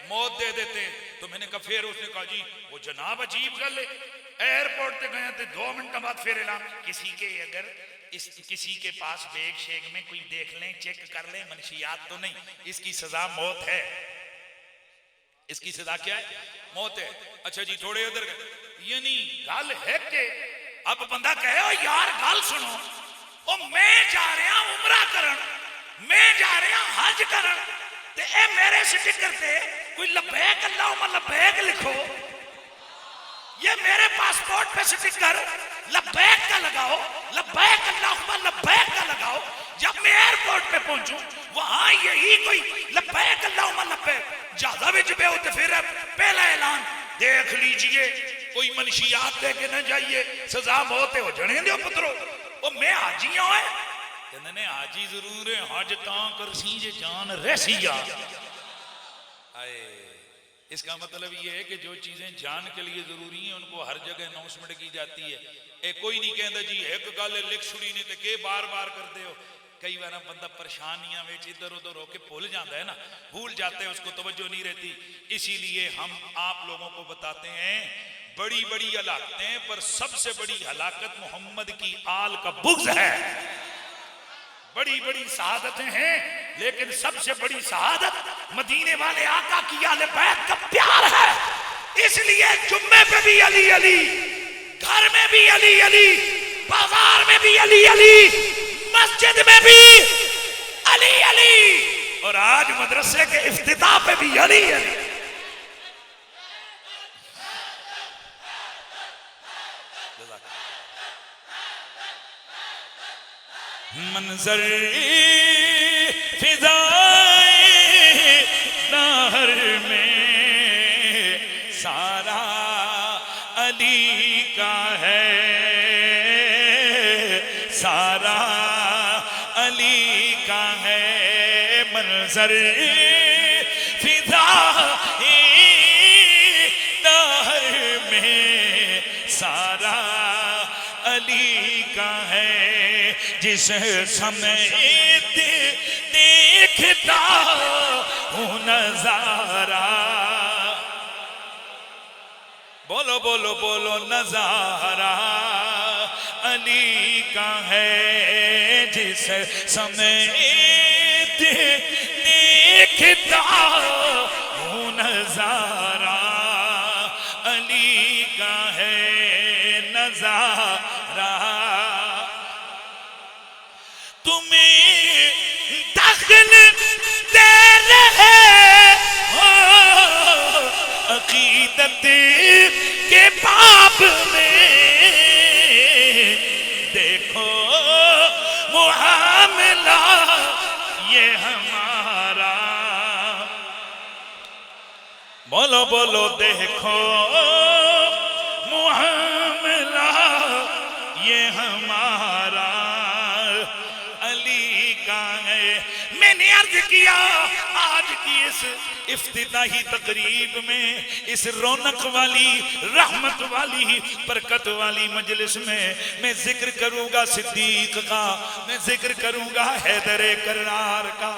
Speaker 1: मौत दे देते। तो मैंने कहा फिर? उसने कहा जी वो जनाब अजीब गल है, एयरपोर्ट पे गए थे 2 मिनट बाद फिर ऐलान, किसी के अगर किसी के पास बैग शेग में कोई देख लें, चेक कर लें, मनशियात तो नहीं, इसकी सजा मौत है। इसकी सजा क्या है? मौत है। अच्छा जी थोड़े उधर गए, यानी गल है कि अब बंदा कहे ओ यार गल सुनो, ओ मैं जा रहा उमरा करन, मैं जा रहा हज करन, ते ए मेरे स्टिकर पे कोई लब्बैक अल्लाहुम्मा लब्बैक लिखो, ये मेरे पासपोर्ट पे स्टिकर लब्बैक का लगाओ, लब्बैक अल्लाहुम्मा लब्बैक का लगाओ। जब मैं एयरपोर्ट पे पहुंचूं वहां यही कोई लब्बैक अल्लाहुम्मा लब्बैक ज्यादा विच पे होते, फिर पहला ऐलान देख लीजिए, कोई मनशियात लेके न जाइए, सजा मौत हो जाने दो पुत्रो। ओ मैं हाजी हूं, कहते ने हाजी जरूर है, हज तां करसी जे जान रहसिया। आए इसका मतलब ये है कि जो चीजें जान के लिए जरूरी हैं उनको हर जगह अनाउंसमेंट की जाती है। एक कोई नहीं कहता जी एक गल लिख छुड़ी नहीं तो के बार बार करते हो। कई बार बंदा परेशानियां में इधर उधर होके भूल जाता है ना, भूल जाते हैं, उसको तवज्जो नहीं रहती। इसीलिए हम आप लोगों को बताते हैं बड़ी बड़ी हलाकतें, पर सबसे बड़ी हलाकत मोहम्मद की आल का बुग़्ज़ है। बड़ी बड़ी शहादतें हैं, लेकिन सबसे बड़ी शहादत मदीने वाले आका की आले बैत का प्यार है। इसलिए जुम्मे पे भी अली अली, घर में भी अली अली, बाजार में भी अली अली, मस्जिद में भी अली अली, और आज मदरसे के इफ्तिताह पे भी अली अली। मंजर फिजाए नहर में सारा अली का है, सारा अली का है। मंजर फिजाए नहर में सारा अली का है। जिस समय देखता हूँ नजारा, बोलो बोलो बोलो, नजारा अली का है। जिस समय देखता हूँ नजारा अली का है, नजारा। तुम्हें दखल दे रहे हो अकीदत के बाब में, देखो मुआमला ये हमारा, बोलो बोलो, देखो मुआमला ये हमारा अली का है। मैंने अर्ज किया आज की इस इफ्तिताही तकरीब में, इस रौनक वाली, रहमत वाली, बरकत वाली मजलिस में मैं जिक्र करूंगा सिद्दीक का, मैं जिक्र करूंगा हैदर करार का।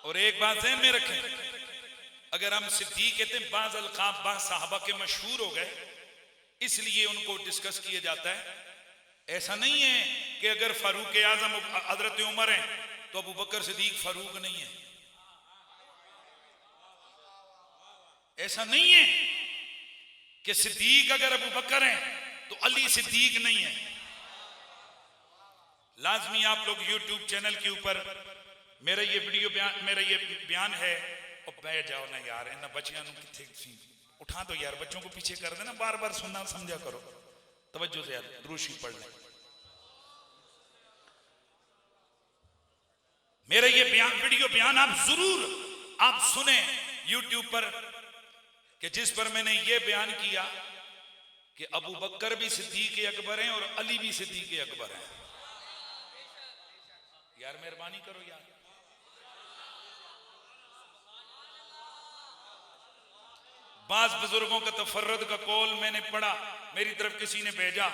Speaker 1: और एक बात ज़हन में रखें, अगर हम सिद्दीक कहते हैं, बाज़ अलक़ाब बाज़ साहबा के मशहूर हो गए इसलिए उनको डिस्कस किया जाता है। ऐसा नहीं है कि अगर फारूक आज़म हज़रत उमर हैं तो अबू बकर सिद्दीक फारूक नहीं है। ऐसा नहीं है कि सिद्दीक अगर अबू बकर हैं तो अली सिद्दीक नहीं है। लाजमी आप लोग यूट्यूब चैनल के ऊपर मेरा ये वीडियो मेरा ये बयान है, और बैठ जाओ ना यार, इन बच्चियों को किथे उठा दो यार, बच्चों को पीछे कर देना, बार बार सुनना समझा करो, तवज्जो से यार द्रूशी पढ़ लें। मेरा ये वीडियो बयान आप जरूर आप सुने यूट्यूब पर, कि जिस पर मैंने ये बयान किया कि अबू बकर भी सिद्दीक अकबर हैं और अली भी सिद्दीक अकबर हैं। यार मेहरबानी करो यार, बाज बुजुर्गों का तफर्रद का कौल मैंने पढ़ा, मेरी तरफ किसी ने भेजा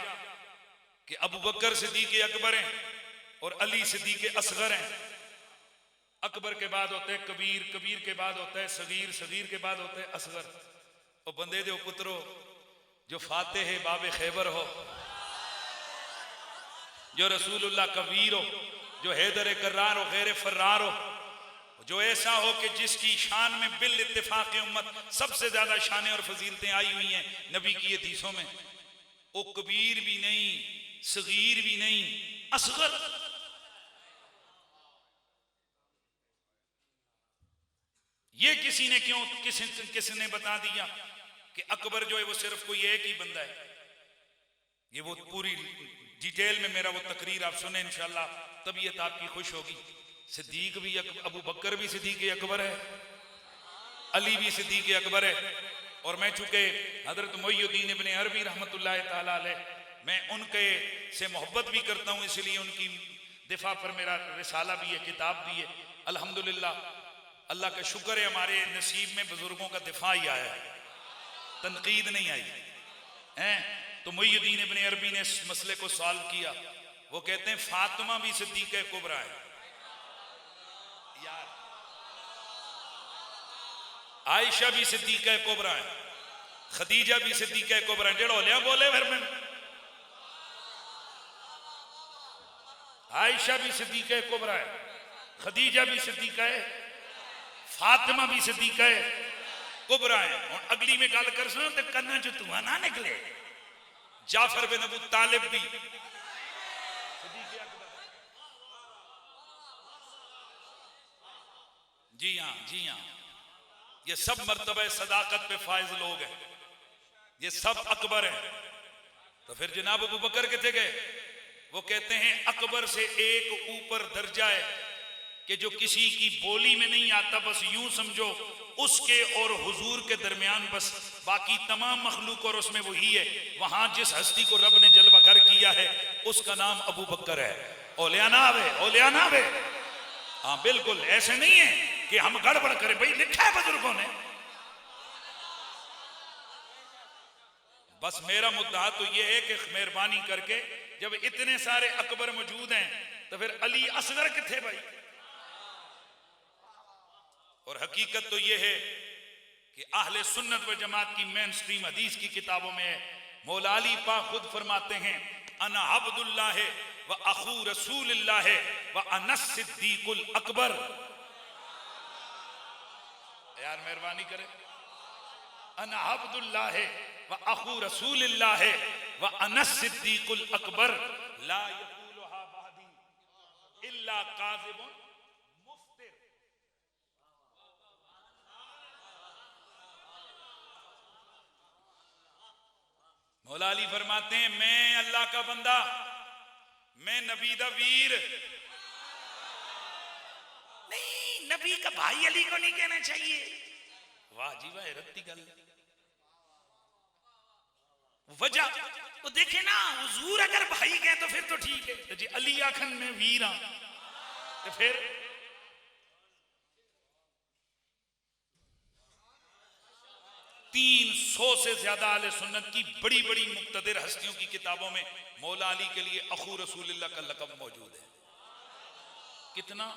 Speaker 1: कि अबू बकर सिद्दीक अकबर हैं और अली सिद्दीक असगर हैं। अकबर के बाद होता है कबीर, कबीर के बाद होता है सगीर, सगीर के बाद होता है असगर। और बंदे दो पुत्रो, जो फाते है बाबे खैबर हो, जो रसूलुल्लाह कबीर हो, जो हैदर करार हो, गैर फर्रार हो, जो ऐसा हो कि जिसकी शान में बिल इत्तिफाक उम्मत सबसे ज्यादा शानें और फजीलतें आई हुई हैं नबी की हदीसों में, वो कबीर भी नहीं, सगीर भी नहीं, असगर। ये किसी ने क्यों किसने बता दिया कि अकबर जो है वो सिर्फ कोई एक ही बंदा है। ये वो पूरी डिटेल में मेरा वो तकरीर आप सुने इंशाल्लाह, तबीयत आपकी खुश होगी। सिद्दीक भी अबू बकर भी सिद्दीक अकबर है, अली भी सिद्दीक अकबर है। और मैं चूंकि हजरत मोइनुद्दीन इब्ने अरबी रहमतुल्लाह ताला अलैह, मैं उनके से मोहब्बत भी करता हूँ, इसलिए उनकी दिफा पर मेरा रिसाला भी है, किताब भी है। अल्हम्दुलिल्लाह, अल्लाह का शुक्र है हमारे नसीब में बुजुर्गों का दिफा ही आया है, तनकीद नहीं आई है। तो मोइनुद्दीन इब्ने अरबी ने इस मसले को सॉल्व किया। वो कहते हैं फातिमा भी सिद्दीक़ा कुबरा है यार, आयशा भी सिद्दीक़ा कुबरा है, खदीजा भी सिद्दीक़ा कुबरा है। जेड़ो लिया बोले फिर में, आयशा भी सिद्दीक़ा कुबरा है, खदीजा भी सिद्दीक़ा है, फातिमा भी सिद्दीक़ा कुबरा है। और अगली में गल कर सुनो तो कन्ना जो धुआं ना निकले, जाफर बिन अबू तालिब भी जी हाँ, जी हाँ, ये सब मर्तबा सदाकत पे फायज लोग हैं, ये सब अकबर हैं। तो फिर जनाब अबू बकर किथे गए? वो कहते हैं अकबर से एक ऊपर दर्जा है कि जो किसी की बोली में नहीं आता, बस यूं समझो उसके और हुजूर के दरमियान बस बाकी तमाम मखलूक और उसमें वही है। वहां जिस हस्ती को रब ने जलवागर किया है उसका नाम अबू बकर है। ओलियाना आवे, ओलियाना आवे। हाँ बिल्कुल, ऐसे नहीं है कि हम गड़बड़ करें, भाई लिखा है बुजुर्गों ने। बस मेरा मुद्दा तो यह है कि मेहरबानी करके जब इतने सारे अकबर मौजूद हैं तो फिर अली असगर किथे भाई? और हकीकत तो यह है कि अहले सुन्नत व जमात की मेन स्ट्रीम हदीस की किताबों में है, मौला अली पाक खुद फरमाते हैं अना अब्दुल्लाह व अखू रसूलिल्लाह व अना सिद्दीकुल अकबर। यार मेहरबानी करें, अना अब्दुल्लाह व अखू रसूलिल्लाह व अना सिद्दीकुल अकबर ला यक़ूलुहा बअदी इल्ला काज़िबुन मुफ्तिर। मौला अली फरमाते हैं मैं अल्लाह का बंदा, मैं नबी दा वीर नहीं, नबी का भाई अली को नहीं कहना चाहिए। वाह जी वाह, रत्ती गल। वजह तो देखे ना, हुजूर अगर भाई कहे तो फिर तो ठीक है, तो जी अली आखन में वीर हां तो फिर 300 से ज्यादा आले सुन्नत की बड़ी बड़ी मुक्तदिर हस्तियों की किताबों में मौला अली के लिए अखू रसूलुल्लाह का लक़ब मौजूद है। कितना?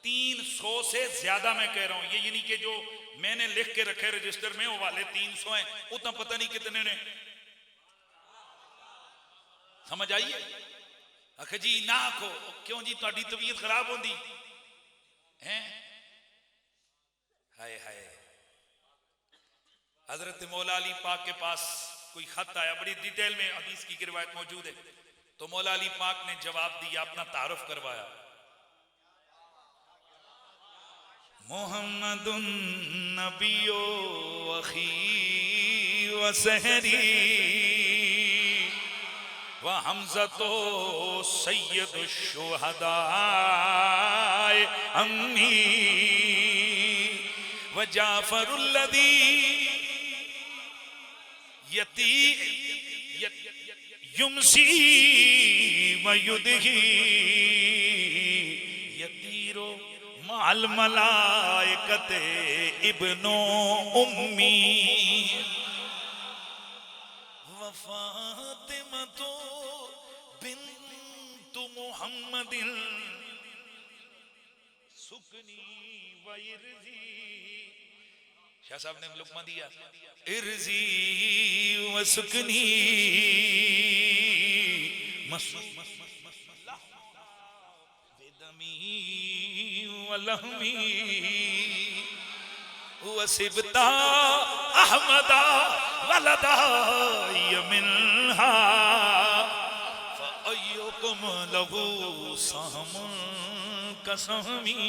Speaker 1: 300 से ज्यादा मैं कह रहा हूं, ये यानी कि जो मैंने लिख के रखे रजिस्टर में वो वाले 300 हैं, उतना पता नहीं कितने ने। समझ आइए? आख जी ना आखो, क्यों जी तुम्हारी तबीयत खराब होती है? हाय हाय, हजरत मौला अली पाक के पास कोई खत आया, बड़ी डिटेल में हदीस की रिवायत मौजूद है। तो मौला अली पाक ने जवाब दिया, अपना तारुफ करवाया, मोहम्मदुन नबियो अखी व सहरी व हमज़तो सय्यदुश शुहदा अम्मी व जाफरुल्लज़ी यती युमसी व युदही यतीरो माल मलाइकते इब्नो उम्मी व फातिमतो बिन्तु मुहम्मदिन सुकनी व इर्जी। शाह साहब ने लुकमा दिया, इर्जी व सुकनी बेदमी व लहमी व सिबता अहमदा वलदा यमिनहा फअय्युकुम लहू सहमुन कसमी।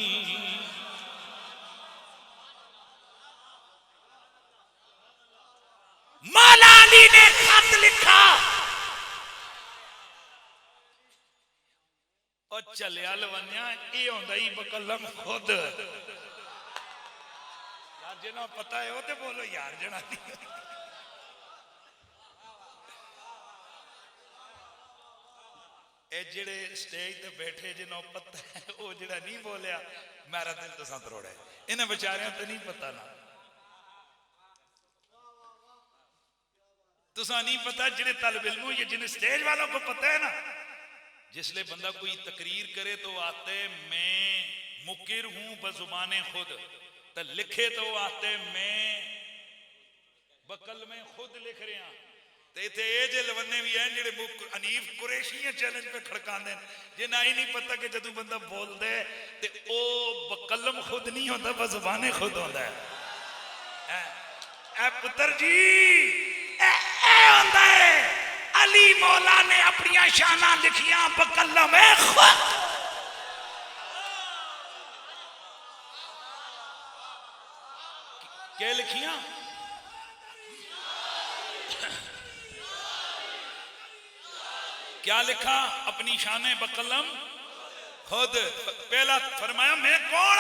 Speaker 1: मौला अली ने खत लिखा और चलिया लवन्या, ये होंदा ही बकलम खुद। यार जिन्हों पता है वो तो बोलो यार जना। ए जेड़े स्टेज ते बैठे जिन्हों पता है वो जेड़ा नहीं बोलिया, मेरा दिल तो संतरोड़ा है। इन्हें बेचारियों तो नहीं पता ना, तुसा नहीं पता, जिन्हें तलब इल्म या जिन्हें स्टेज वालों को पता है ना, जिसले बंदा कोई तकरीर करे तो आते मैं मुकिर हूं बजुबाने खुद, तो लिखे तो आते मैं बकल में खुद लिख रहा। तो इतने ये जे लवन्ने भी हैं जेडे अनीफ कुरैशी चैलेंज पे खड़कांदे, जिन्हें ही नहीं पता कि जदों बंदा बोलता है तो ओ बकलम खुद नहीं होता, बजुबाने खुद होता है। ए पुत्र जी, अली मौला ने अपनिया शाना लिखिया बकलम खुद। क्या लिखियां? क्या लिखा अपनी शाने बकलम खुद? पहला फरमाया मैं कौन?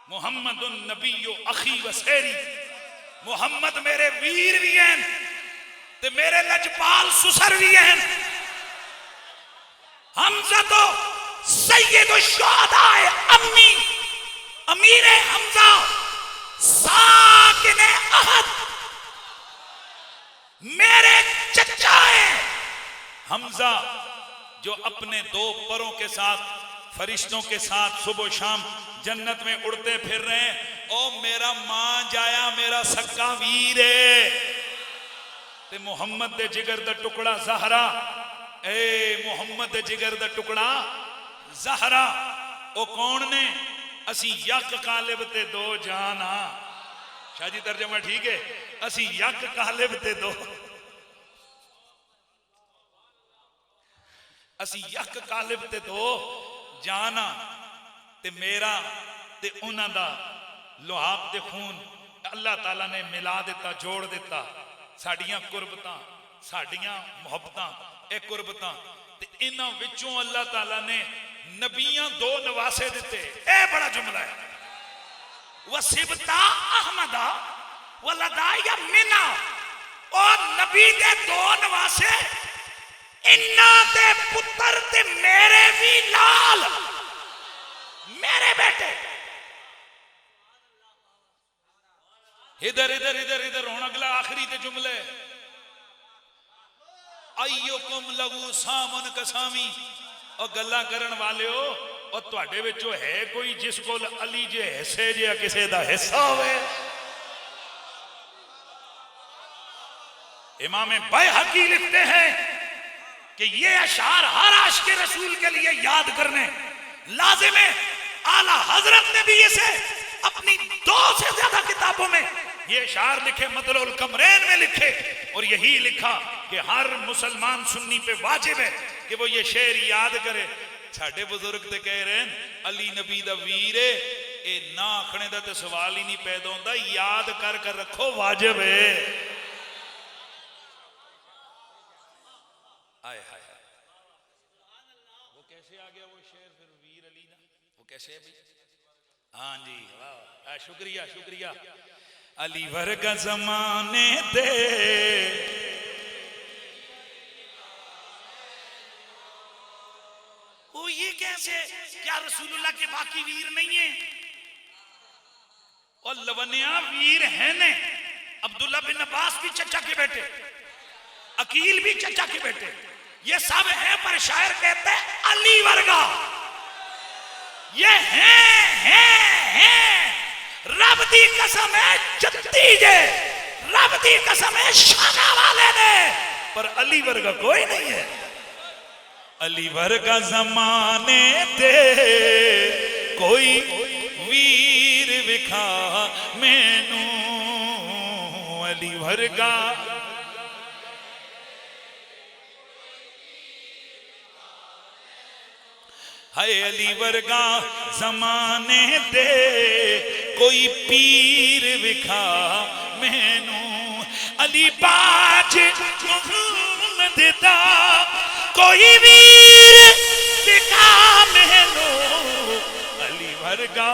Speaker 1: मुहम्मदुन नबीयो अखी वसेरी, मुहम्मद मेरे वीर भी हैं ते मेरे लजपाल सुसर भी हैं। हमजा तो सैयद शुहदा अम्मी, अमीर हमजा साकिन अहद मेरे चचा है। हमजा जो अपने दो परों के साथ फरिश्तों के साथ सुबह शाम जन्नत में उड़ते फिर रहे हैं। ओ मेरा मां जाया मेरा सक्का वीर है ते मुहम्मद दे जिगर दा टुकड़ा ज़हरा, ए मुहम्मद दे जिगर दा टुकड़ा ज़हरा। ओ कौन ने? असी यक कालिब ते दो जान हां। शाह जी तर्जमा ठीक है? असी यक कालिब ते दो, असी यक कालिब ते दो जाना ते मेरा ते उन्हां दा लुहाब ते खून अल्लाह ताला ने मिला दिता, जोड़ दिता। साडियां कुर्बतां, साडियां मुहब्बतां, ए कुर्बतां ते इन्हां विचों अल्लाह ताला ने नबियां दो नवासे दिते। ए बड़ा जुमला है। वसिबता अहमदा वलदाया मिना, और नबी दे दो नवासे इन्ना दे पुत्र ते मेरे भी लाल, मेरे बेटे। इधर इधर इधर इधर हूं अगला आखिरी ते जुमले। अय्युकुम लहू सामुन कसामी, और गल्ला करन वाले हो और तुहाडे विचों है कोई जिस कोल अली जे हिस्से जे किसे दा हिस्सा होवे? इमाम बैहकी लिखते हैं कि ये अशार हर आशिक़े रसूल के लिए याद करने लाजिम है। आला हजरत ने भी इसे अपनी 2 से ज्यादा किताबों में ये अशार लिखे, मतलुल कमरैन में लिखे, और यही लिखा कि हर मुसलमान सुन्नी पे वाजिब है कि वो ये शेर याद करे। साडे बुजुर्ग ते कह रहे हैं अली नबी दा वीर है, ये ना आखने दा ते सवाल ही नहीं पैदा होता, याद कर कर रखो, वाजिब है। आए हाय हाय, वो कैसे आ गया वो शेर फिर वीर अली ना? वो कैसे है भाई? हाँ जी, वाह, शुक्रिया शुक्रिया। अली वर्गा जमाने दे वो ये कैसे? क्या रसूलुल्लाह के बाकी वीर नहीं है? और लवनिया वीर है ने। अब्दुल्ला बिन अब्बास भी चचा के बेटे, अकील भी चचा के बेटे, ये सब है, पर शायर कहते हैं अली वर्गा ये है। रब दी कसम है जत्ती जे, रब दी कसम है शाना वाले ने, पर अली वर्गा कोई नहीं है। अली वर्गा जमाने दे कोई वीर विखा मैनू, अली वर्गा हाय अली वर्गा जमाने दे कोई पीर विखा मैनू, अली बाज मोहम्मद दा कोई वीर विखा मैनू, अली वर्गा।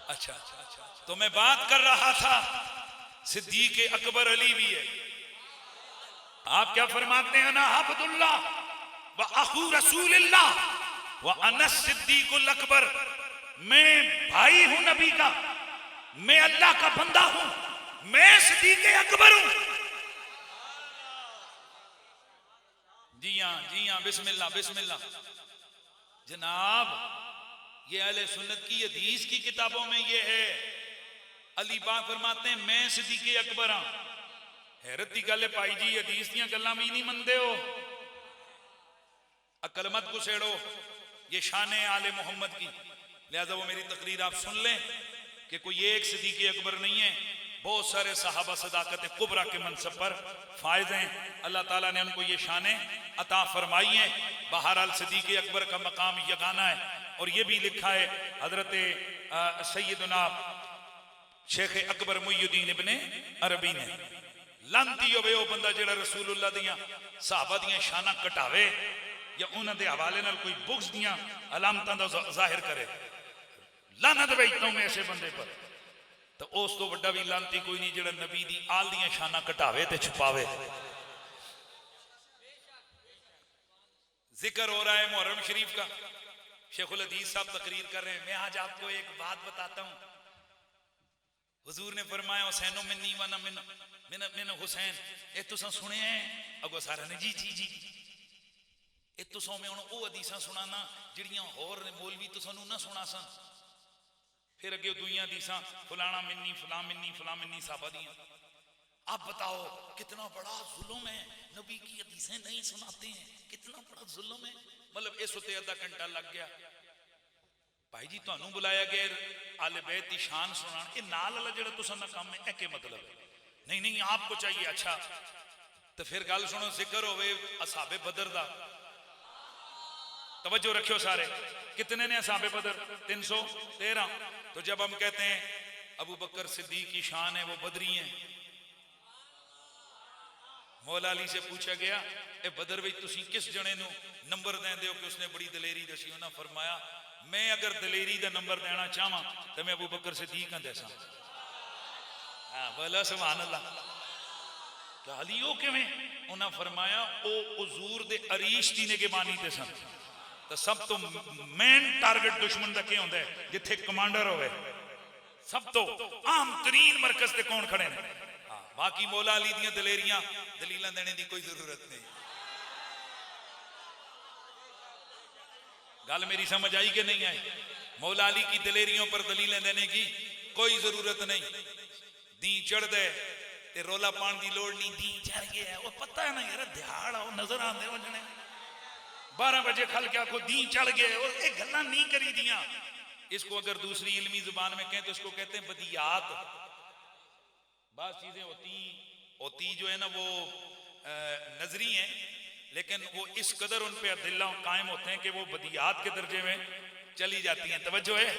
Speaker 1: अच्छा अच्छा अच्छा, तो मैं बात कर रहा था सिद्दीक अकबर अली भी है। आप क्या फरमाते हैं? ना अब्दुल्ला व अखू रसूलिल्लाह व अनस सिद्दीकुल अकबर, मैं भाई हूं नबी का, मैं अल्लाह का बंदा हूं, मैं सिद्दीक अकबर हूं। जी हां बिस्मिल्लाह बिस्मिल्लाह। जनाब ये अहले सुन्नत की हदीस की किताबों में ये है। अली पाक फरमाते हैं मैं सिद्दीक अकबर हां। हैरत की गल है भाई जी, हदीस दी गल्लां भी नहीं मनदे हो, अकल मत घुसेड़ो। ये शान है आले मोहम्मद की, लिहाजा वो मेरी तकरीर आप सुन लें कि कोई एक सिद्दीक अकबर नहीं है, बहुत सारे सहाबा सदाकत कुबरा के मनसब पर फायज हैं। अल्लाह ताला ने उनको ये शानें अता फरमाई हैं। बहरहाल सिद्दीक़ अकबर का मकाम यगाना है। और ये भी लिखा है हजरत सैयदना शेख अकबर मुईयुद्दीन इब्ने अरबी ने, लांती होवे वो बंदा जेड़ा रसूलुल्लाह दियां सहाबा दियां शाना घटावे या उन्हां दे हवाले नाल कोई बुग़्ज़ दियां अलामतां दा ज़ाहिर करे। लानत भेजता हूं मैं ऐसे बंदे पर। तो उस तो वड्डा भी लांती कोई नहीं जेड़ा नबी दी आल दियां शाना घटावे ते छुपावे। जिक्र हो रहा है मुहर्रम शरीफ का, शेखुल हदीस साहब तकरीर कर रहे हैं। मैं आज आपको एक बात बताता हूं। हुजूर ने फरमाया हुसैनो मिन्नी व न मिन हुसैन। ए तुसां सुने हैं? अगो सारा ने जी जी जी। ए तुसां मैं हुण ओ हदीसां सुनाना जिहड़ियां होर ने मौलवी तुसां ना सुना सन। फिर अगे दुइयां हदीसां फलाना मिन्नी फलां मिन्नी फलां मिन्नी साहबा दियां। आप बताओ कितना बड़ा जुल्म है, नबी की हदीसें नहीं सुनाते हैं, कितना बड़ा जुल्म है। मतलब इस उत्ते आधा घंटा लग गया। भाई जी तुहानू बुलाया गया आले बैत की शान सुनान, ये नाल वाला जेड़ा तुसां दा काम है क्या मतलब है? नहीं नहीं आपको चाहिए। अच्छा तो फिर गल सुनो, जिक्र होवे असहाबे बदर दा। तवज्जो रखियो सारे, कितने ने असहाबे बदर? 313। तो जब हम कहते हैं अबू बकर सिद्दीक की शान है वो बदरी है। मौला अली से पूछा गया ए बदर विच तुसी किस जने नू नंबर देंदे हो कि उसने बड़ी दलेरी दसी? उन्हें फरमाया मैं अगर दलेरी का नंबर देना चाहवा तो मैं अबू बकर सिद्दीक हां दसा। हाँ बोला सुभान अल्लाह। क्या अली ओ किवें? उन्हें फरमाया ओ हुजूर दे अरीश दी निगहबानी ते सन। तो सब तो मेन टारगेट दुश्मन का क्या होता है? जिथे कमांडर होवे सब तो आम तरीन मरकज से कौन खड़े ने। बाकी मौला अली दी दलेरियां दलील देने की कोई जरूरत नहीं। गल मेरी समझ आई कि नहीं आई? मौला अली की दलेरियों पर दलीलें देने की कोई जरूरत नहीं। दी चढ़ दे ते रोला पान की लोड़ नहीं। दी चढ़ गया वो पता है ना यार, दिहाड़ आओ नजर आते हो जने 12 बजे खल के आखो दी चढ़ गए, और ये गल्ला नहीं करी दियां। इसको अगर दूसरी इल्मी जुबान में कहें तो इसको कहते हैं बदियात। बात चीजें होती जो है ना वो नजरी हैं, लेकिन वो इस कदर उन पे अदिल्ला कायम होते हैं कि वो बदियात के दर्जे में चली जाती हैं। तवज्जो है?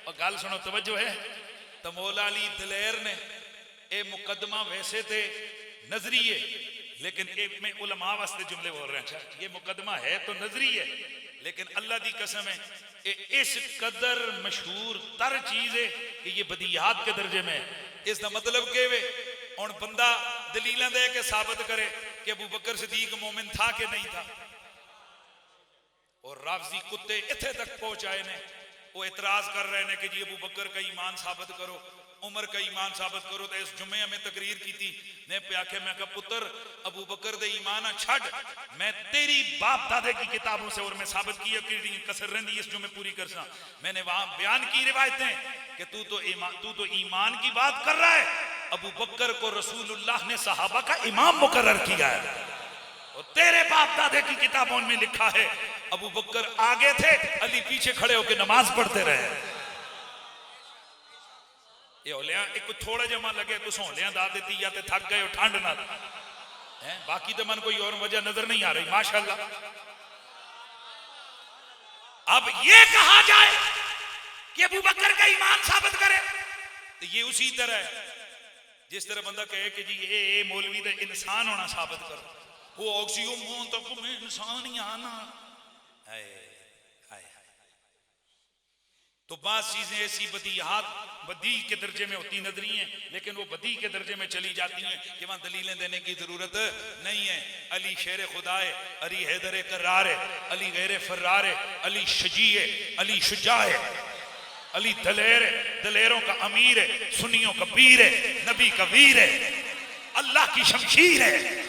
Speaker 1: और गल सुनो, तवज्जो है? तो मौला अली दलेर ने ये मुकदमा वैसे थे नजरी है, लेकिन एक में उलमा वास्ते जुमले बोल रहे हैं। अच्छा ये मुकदमा है तो नजरी है, लेकिन अल्लाह की कसम है ये इस कदर मशहूर तर चीज है कि ये बदियात के दर्जे में है। इसका मतलब के वे हुण बंदा दलीलां दे के साबित करे कि अबू बकर सिद्दीक मोमिन था कि नहीं था। और राफजी कुत्ते इत्थे तक पहुंचाए ने, वो एतराज कर रहे हैं कि जी अबू बकर का ईमान साबित करो, उमर का ईमान साबित करो। तो इस जुम्मे में तकरीर की थी, मैं पे आखे मैं कहा पुत्र अबू बकर दे ईमान छड़, मैं तेरी बाप दादे की किताबों से और मैं साबित किया कि कसर रही इस जुम्मे पूरी कर सा। मैंने वहां बयान की रिवायतें कि तू तो ईमान की बात कर रहा है। अबू बकर को रसूलुल्लाह ने सहाबा का इमाम मुकर्रर किया है, और तेरे बाप दादे की किताबों में लिखा है अबू बकर आगे थे, अली पीछे खड़े होकर नमाज पढ़ते रहे। ये होलिया एक थोड़ा जमा लगे तो होलिया दा देती या तो थक गए ठंड ना है, बाकी तो मन कोई और वजह नजर नहीं आ रही। माशाल्लाह। अब ये कहा जाए कि अबू बकर का ईमान साबित करे तो ये उसी तरह है जिस तरह बंदा कहे कि जी ये मौलवी का इंसान होना साबित करो, वो ऑक्सीजन तो मैं इंसान ही आना है। तो बात चीजें ऐसी बदियात बदी के दर्जे में होती नजरी हैं, लेकिन वो बदी के दर्जे में चली जाती हैं कि वहां दलीलें देने की जरूरत नहीं है। अली शेर खुदा है, अली हैदर करार है, अली गैर फर्रार है, अली शजी है, अली शुजा है, अली दलेर है, दलेरों का अमीर है, सुन्नियों का पीर है, नबी का वीर है, अल्लाह की शमशीर है।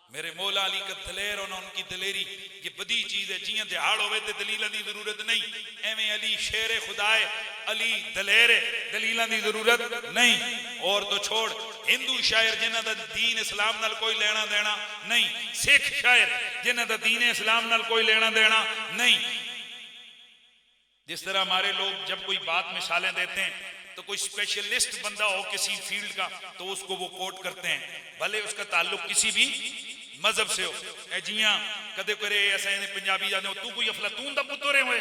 Speaker 1: मेरे मौला अली का दलेर होना, उनकी दलेरी ये बदी चीज है। जियां दिहाड़ होवे ते दलीलां दी जरूरत नहीं, एवें अली शेर खुदा है, अली दलेर है, दलीलां दी जरूरत नहीं। और तो छोड़ हिंदू शायर जिन्हां दा दीन इस्लाम नाल कोई लेना देना नहीं, सिख शायर जिन्हां दा दीन इस्लाम नाल कोई लेना देना नहीं, जिस तरह हमारे लोग जब कोई बात मिसालें देते हैं तो कोई स्पेशलिस्ट बंदा हो किसी फील्ड का तो उसको वो कोट करते हैं, भले उसका ताल्लुक किसी भी मजहब से हो। ए जियां कदे करे ऐसे पंजाबी जाने तू कोई अफलातून दा पुत्तर है,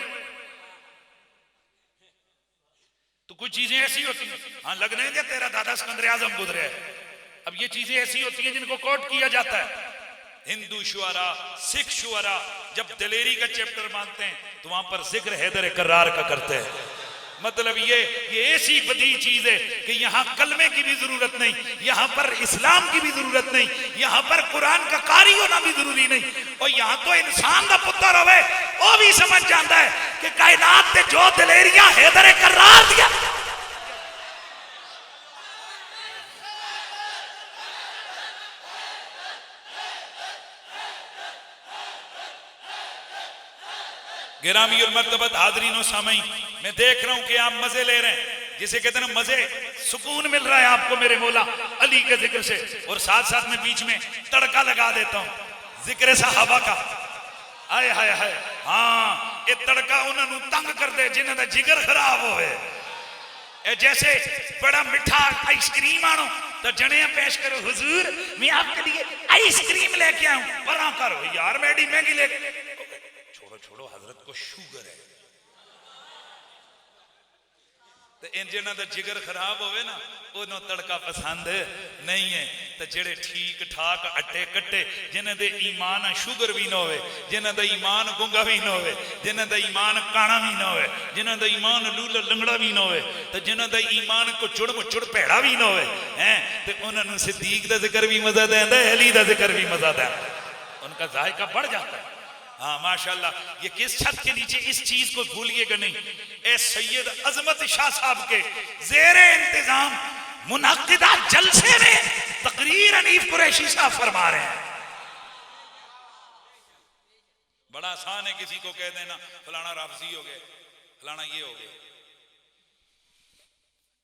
Speaker 1: तो कुछ चीजें ऐसी होती हैं, हाँ लगने के तेरा दादा सिकंदर आजम गुजरे है। अब ये चीजें ऐसी होती हैं जिनको कोट किया जाता है। हिंदू शुआरा, सिख शुआरा जब दलेरी का चैप्टर मानते हैं तो वहां पर जिक्र हैदर करार का करते हैं। मतलब ये ऐसी बदी चीज है कि यहाँ कलमे की भी जरूरत नहीं, यहाँ पर इस्लाम की भी जरूरत नहीं, यहाँ पर कुरान का कारी होना भी जरूरी नहीं, और यहाँ तो इंसान का पुत्र होवे वो भी समझ जाता है कि कायनात ने जो दलेरिया हैदर करार दिया। गिरामी और मर्तबत हाजरीन और सामईन, मैं देख रहा हूं कि आप मजे ले रहे हैं, जिसे कहते हैं मजे, सुकून मिल रहा है आपको मेरे मौला अली के जिक्र से, और साथ साथ में बीच में तड़का लगा देता हूं जिक्र सहाबा का। आए हाय हाय, हाँ ये तड़का उन्होंने तंग कर दे जिन्हों का जिगर खराब हो। जैसे बड़ा मिठा आइसक्रीम आनो तो जने पेश करो, हुजूर मैं आपके लिए आइसक्रीम लेके आऊं, पर करो यार मेरी महंगी लेके, छोड़ो हजरत को शुगर है। तो इन जिन्हों का जिगर खराब होवे ना उन्होंने तड़का पसंद नहीं है। तो जेड़े ठीक ठाक अट्टे कट्टे जिन्हों के ईमान शुगर भी ना होवे, जिन्हों का ईमान गुंगा भी ना होवे, जिन्हों का ईमान काना भी ना होवे, जिन्हों का ईमान लूला लंगड़ा भी ना होवे, तो जिन्हों का ईमान को चुड़ मुचुड़ भैड़ा भी ना होवे हैं, तो उन्होंने सिद्दीक का जिक्र भी मजा देता है, अली का जिक्र भी मजा देता है, उनका जायका बढ़ जाता है। हाँ माशाल्लाह, ये किस छत के नीचे इस चीज को भूलिएगा नहीं, ए सैयद अजमत शाह साहब के जेरे इंतजाम मुनक्किदा जलसे में तकरीर अनीफ कुरैशी साहब फरमा रहे हैं। बड़ा आसान है किसी को कह देना फलाना राफजी हो गए, फलाना ये हो गया,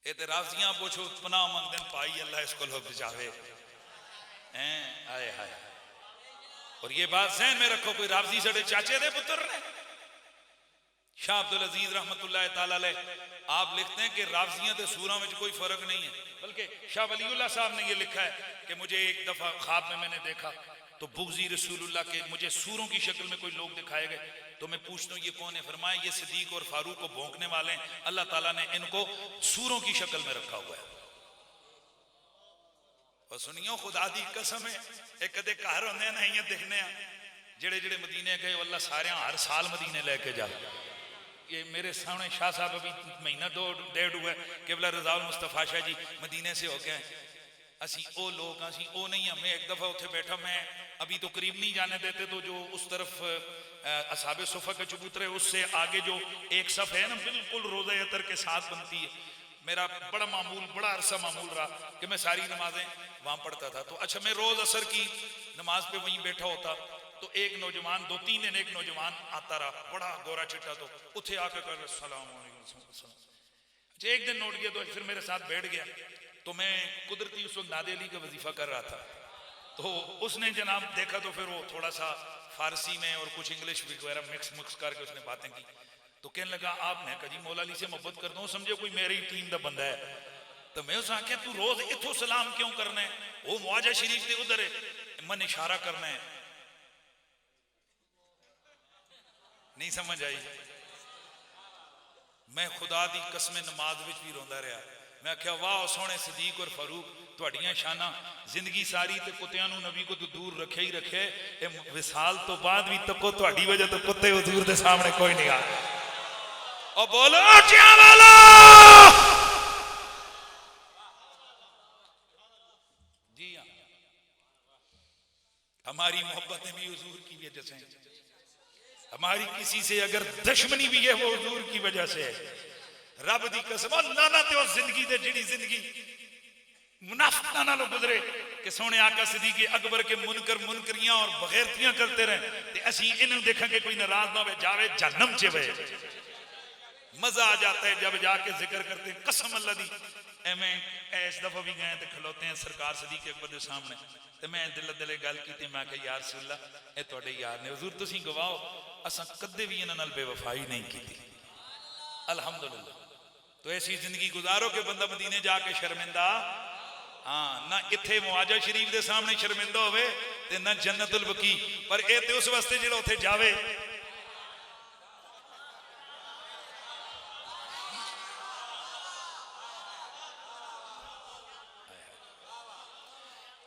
Speaker 1: ये तो राफजियां पूछो पनाह मंगदन पाई अल्लाह इसको लोग बचावे हैं। आए हाय, और ये बात ज़हन में रखो, कोई राफजी सड़े चाचे दे पुत्र ने। शाह अब्दुल अजीज रहमतुल्लाह ताला अलैह आप लिखते हैं कि राफजियां ते सूरों में कोई फर्क नहीं है, बल्कि शाह वलीउल्लाह साहब ने ये लिखा है कि मुझे एक दफा ख्वाब में मैंने देखा तो बुग़्ज़ी रसूलुल्लाह के मुझे सूरों की शक्ल में कोई लोग दिखाए गए, तो मैं पूछता हूँ ये कौन है? फरमाया ये सिद्दीक और फारूक को भौंकने वाले हैं, अल्लाह ताला ने इनको सूरों की शक्ल में रखा हुआ है। और सुनियो खुदा दी कसम है, एक कदे घर होंगे ना इं दिखने जेड़े जेड़े मदीने गए अल्लाह सारे हर साल मदीने लेके जा। ये मेरे सामने शाह साहब अभी महीना दो डेढ़ हुआ कि बोला रज़ाउल मुस्तफ़ा शाह जी मदीने से हो गए, असी ओ लोग असी ओ नहीं, हमें एक दफ़ा उठे बैठा, मैं अभी तो करीब नहीं जाने देते, तो जो उस तरफ असहाबे सुफ़ा के चबूतरे उससे आगे जो एक सफ़ है ना बिल्कुल रोज़ा अतर के साथ बनती है, मेरा बड़ा मामूल बड़ा अरसा मामूल रहा कि मैं सारी नमाजें वहाँ पढ़ता था। तो अच्छा मैं रोज़ असर की नमाज पे वहीं बैठा होता, तो एक नौजवान 2-3 दिन एक नौजवान आता रहा, बड़ा गोरा चिट्टा, तो उठे आकर कर सलाम अलैकुम। अच्छा एक दिन नोट किया तो फिर मेरे साथ बैठ गया, तो मैं कुदरती उस वक्त नादे अली का वजीफा कर रहा था, तो उसने जनाब देखा तो फिर वो थोड़ा सा फारसी में और कुछ इंग्लिश वगैरह मिक्स करके उसने बातें की, तो कहने लगा आपने कभी मौला अली से मोहब्बत कर दो, समझे कोई मेरी टीम का बंदा है। तो मैं उस आख्या तू रोज इथों सलाम क्यों करना है, वो मुआजा शरीफ के उधर है, मन इशारा करना है, नहीं समझ आई। मैं खुदा दी कसम नमाज विच भी रोंदा रहा, मैं आख्या वाह सोहने सिद्दीक और फारूक तुहाड़ियां शाना, जिंदगी सारी ते कुत्तियां नूं नबी को तो दूर रखे ही रखे, विसाल तो बाद भी तको तुहाड़ी वजह तो कुत्ते हुजूर दे सामने कोई नहीं आ। और बोलो क्या बोलो, जी हाँ हमारी मोहब्बतें भी हुजूर की वजह से, हमारी किसी से अगर दुश्मनी भी है वो हुजूर की वजह से है। रब दी कसम लाना ते उस जिंदगी दे जिहड़ी जिंदगी मुनाफिकां नालों गुजरे कि सोने आका सिद्दीक़ अकबर के मुनकरियां और बगैरतियां करते रहे, ते असीं इन्हां देखांगे कोई नाराज ना हो जावे जहन्नम च वे। मजा आ जाता है जब जाके जिक्र करते हैं कसम अल्लाह दी। एवें इस दफा भी गए तो खलोते हैं सरकार सिद्दीक़ अकबर के सामने, तो मैं दिल दिले गल की, मैं कहा यार रसूलल्लाह ये तुहाडे यार ने, हुजूर तुसीं गवाओ असां कदे भी इन्हां नाल बेवफाई नहीं की, अल्हम्दुलिल्लाह। तो ऐसी जिंदगी गुजारो कि बंदा मदीने जाके शर्मिंदा हाँ ना इत्थे मुआजा शरीफ के सामने शर्मिंदा होवे ते ना जन्नतुल बकी। पर ये तो उस वास्ते जो उत्थे जावे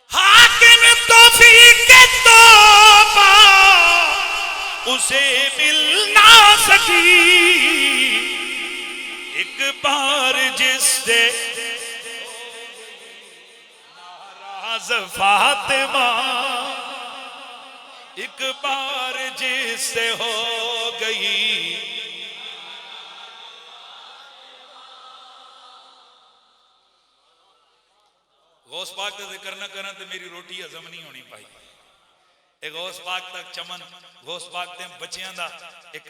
Speaker 1: हाकिम तौफीक के तौबा उसे मिल ना सकी एक बार जिससे नाराज फातिमा एक बार जिससे हो गई। गौस पाक का जिक्र न करना तो मेरी रोटी हजम नहीं होनी पाई। एक गौस पाक तक चमन गौस पाक के बच्चों का एक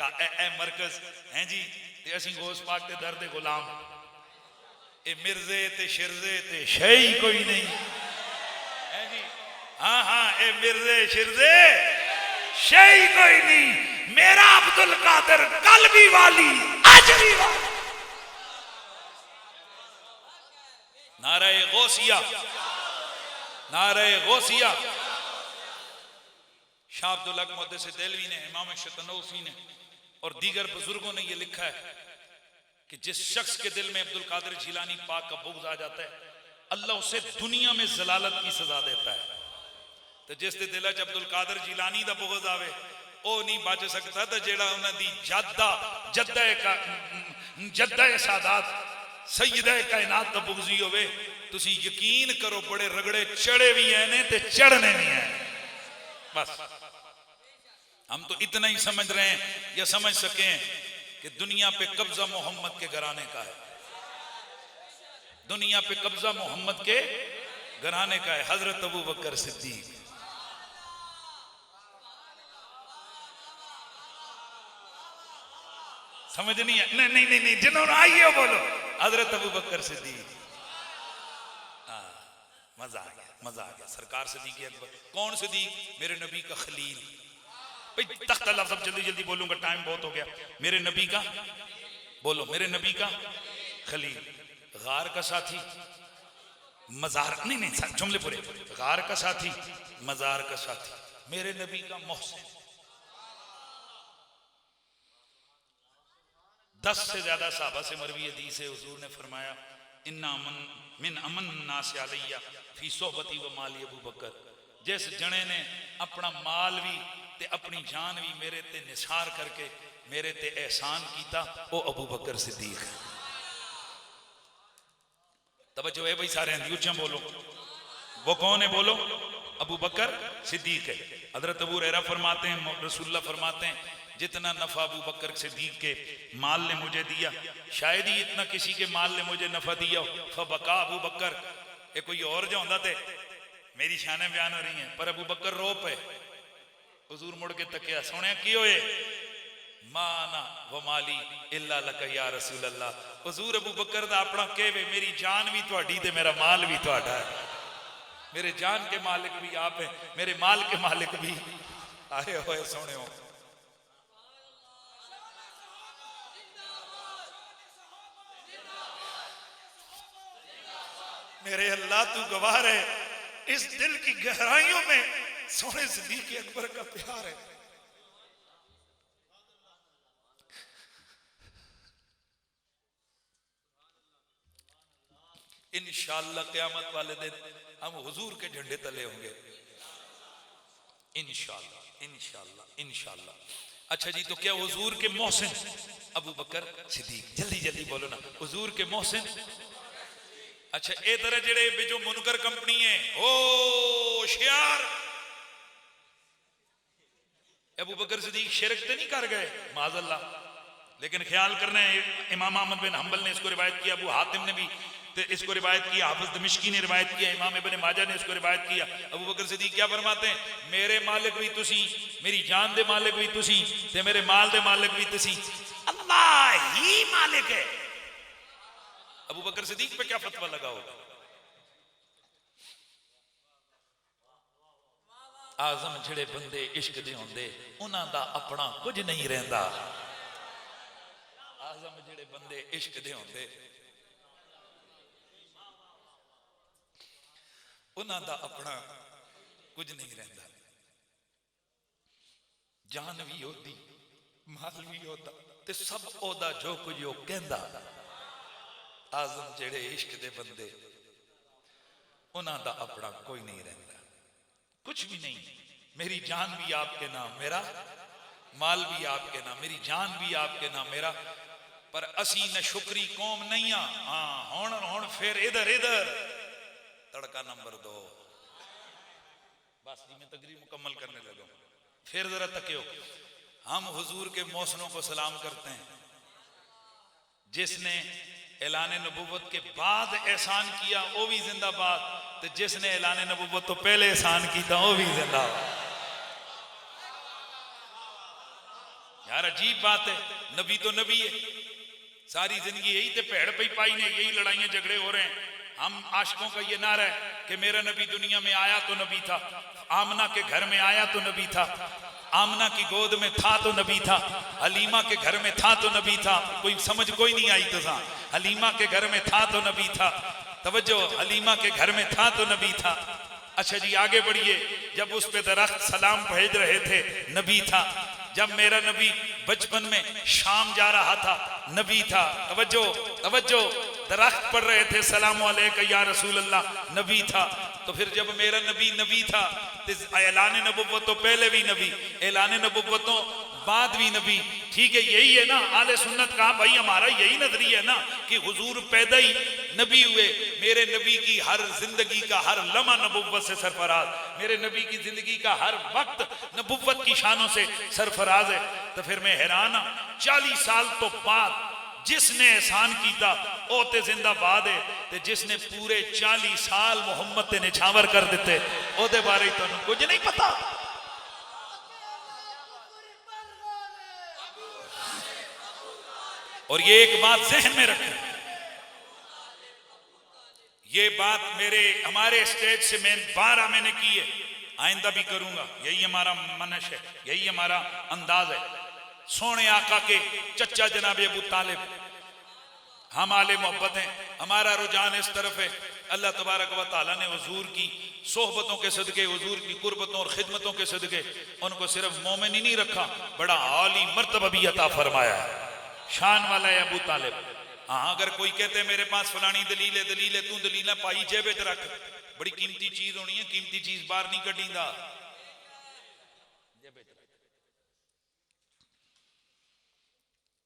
Speaker 1: मरकज है जी। ते असीं गौस पाक के दर दे गुलाम ए मिर्जे ते शिरजे ते शही कोई नहीं है जी। हाँ हाँ ए मिर्जे शिरजे शही कोई नहीं। मेरा अब्दुल कादिर कल भी वाली आज भी वाली। नारे गौसिया नारे गौसिया। शाह अब्दुल हक मुहद्दिस देलवी ने इमाम शतनौसी ने और दीगर बुजुर्गों ने यह लिखा है कि जिस शख्स के दिल में अब्दुल कादिर जिलानी पाक का बुग़्ज़ आ जाता है अल्लाह उसे दुनिया में जलालत की सजा देता है। तो जिस दे दिल च अब्दुल कादिर जिलानी का बुग़्ज़ आवे वह नहीं बच सकता। तो जेड़ा उन्होंने जद्दा सादात सैयदा कायनात का बुग़्ज़ी होवे तुसी यकीन करो बड़े रगड़े चढ़े भी हैं ते चढ़ने भी हैं। बस हम तो इतना ही समझ रहे हैं या समझ सके कि दुनिया पे कब्जा मोहम्मद के घराने का है। दुनिया पे कब्जा मोहम्मद के घराने का है। हजरत अबू बकर सिद्दीक समझ नहीं है। नहीं नहीं नहीं, नहीं जिन्होंने आइए बोलो हजरत अबू बकर सिद्दीक। मजा आ गया मजा आ गया। सरकार सिद्दीक अकबर कौन सिद्दीक? मेरे नबी का खलील। भाई तख्ता लफ्ज़ जल्दी जल्दी बोलूंगा टाइम बहुत हो गया। मेरे नबी का बोलो मेरे नबी का खलील। गार का साथी मजार नहीं नहीं जुमले पूरे। गार का साथी मजार का साथी मेरे नबी का मोहसिन। 10 से ज्यादा साहबा से मरवी हदीस है हुजूर ने फरमाया इन्ना मिन अमन नास अलैया फी सोहबती व माली अबू बकर। जिस जने ने अपना माल भी ते अपनी जान भी मेरे ते निसार करके मेरे ते एहसान कीता वो अबू बकर सिद्दीक है। तवज्जो है भाई सारे उच्चा बोलो वो कौन है? बोलो अबू बकर सिद्दीक है। हजरत अबू हुरैरा फरमाते हैं रसूलुल्लाह फरमाते हैं जितना नफा अबू बकर सिद्दीक के माल ने मुझे दिया शायद ही इतना किसी के माल ने मुझे नफा दिया हो। फबका अबू बकर। ये कोई और जो होता थे मेरी शाने बयान हो रही हैं पर अबू बकर रो पे। हुजूर मुड़ के तकिया सोने की होए माना व माली इल्ला लक या रसूल अल्लाह। हुजूर अबू बकर दा अपना कहवे मेरी जान भी तुहाडी ते मेरा माल भी तुहाडा है। मेरे जान के मालिक भी आप है मेरे माल के मालिक भी आए होए सोने हो। मेरे अल्लाह तू गवाह है इस दिल की गहराइयों में सोने सिद्दीक अकबर का प्यार है। इंशाअल्लाह क़यामत वाले दिन हम हुजूर के झंडे तले होंगे इंशाअल्लाह इंशाअल्लाह इंशाअल्लाह। अच्छा जी तो क्या हुजूर के मोहसिन अबू बकर सिद्दीक? जल्दी जल्दी बोलो ना हुजूर के मोहसिन। अच्छा ए तरह जेड़े जो मुनकर कंपनी है ओ शियार अबू बकर सिद्दीक शिरक तो नहीं कर गए माज़अल्लाह। लेकिन ख्याल करना है इमाम अहमद बिन हंबल ने इसको रिवायत किया अबू हातिम ने भी तो इसको रिवायत किया हाफिज दमिश्की ने रिवायत किया इमाम इब्न माजा ने इसको रिवायत किया। अबू बकर सिद्दीक क्या फरमाते हैं मेरे मालिक भी तुसी मेरी जान दे मालिक भी तुसी ते मेरे माल दे मालिक भी तुसी अल्लाह ही मालिक है। अबू बकर सिद्दीक पे क्या फतवा लगा होगा? आजम जेड़े बंदे इश्क दे होंदे उन्हां दा अपना कुछ नहीं रहंदा। आजम जेड़े बंदे इश्क दे होंदे उन्हां दा अपना कुछ नहीं रहता, जान भी होती, माल भी होता, ते सब ओदा जो कुछ वो कहंदा। आजम जेड़े इश्क दे बंदे उन्हां दा अपना कोई नहीं रहता, कुछ भी नहीं। मेरी जान भी आपके नाम, मेरा माल भी आपके नाम, मेरी जान भी आपके नाम, मेरा। पर असी न शुक्री कौम नहीं हाँ हुण फिर इधर इधर तड़का नंबर 2। बस जी मैं तकरीर मुकम्मल करने लगा, फिर जरा तकियो। हम हुजूर के मौसमों को सलाम करते हैं, जिसने ऐलान नबुव्वत के बाद एहसान किया वो भी जिंदाबाद, तो जिसने ऐलान नबुव्वत तो पहले एहसान किया वो भी जिंदाबाद। यार अजीब बात है, नबी तो नबी है, सारी जिंदगी यही तो भेड़ पई पाई ने, यही लड़ाइयां झगड़े हो रहे हैं। हम आशिकों का ये नारा है कि मेरा नबी दुनिया में आया तो नबी था, आमना के घर में आया तो नबी था, आमना की गोद में था तो नबी था, हलीमा के घर में था तो नबी था। कोई समझ कोई नहीं आई तो हलीमा के घर में था तो नबी था, तवज्जो, हलीमा के घर में था तो नबी था। अच्छा जी आगे बढ़िए, जब उस पे दरख्त सलाम भेज रहे थे नबी था, जब मेरा नबी बचपन में शाम जा रहा था नबी था, तवज्जो तवज्जो, दरख्त पढ़ रहे थे सलाम अलैका या रसूल अल्लाह, नबी था। तो फिर जब मेरा नबी नबी था तो ऐलान नबुव्वत तो पहले भी नबी, ऐलान नबुव्वत तो बाद भी नबी। ठीक है, यही है ना आले सुन्नत का भाई, हमारा यही नजरिया है ना कि हुजूर पैदा ही नबी हुए। मेरे नबी की हर जिंदगी का हर लम्हा नबुव्वत से सरफराज, मेरे नबी की जिंदगी का हर वक्त नबुव्वत की शानों से सरफराज है। तो फिर मैं हैरान हाँ, 40 साल तो बाद जिसने एहसान किया वो ते जिंदाबाद है, ते जिसने पूरे 40 साल मुहम्मद ते निछावर कर दिते ओदे बारे तो कुछ नहीं पता। और ये एक बात जहन में रखें, ये बात हमारे स्टेज से मैं 12 मैंने की है, आइंदा भी करूंगा। यही हमारा मनश है, यही हमारा अंदाज है। सोने आका के चचा जनाब अबू तालिब हम आले मोहब्बत हैं, हमारा रुझान इस तरफ है। अल्लाह तबारक व तआला ने हुजूर की सोहबतों के सदके, हुजूर की कुर्बतों और खिदमतों के सदके उनको सिर्फ मोमिन ही नहीं रखा, बड़ा आली मर्तबा भी अता फरमाया है। शान वाला है अबू तालिब। हाँ, अगर कोई कहते मेरे पास फलानी दलील है तू दलील पाई जेब च रख, बड़ी कीमती चीज होनी है, कीमती चीज बाहर नहीं कढ़ींदा।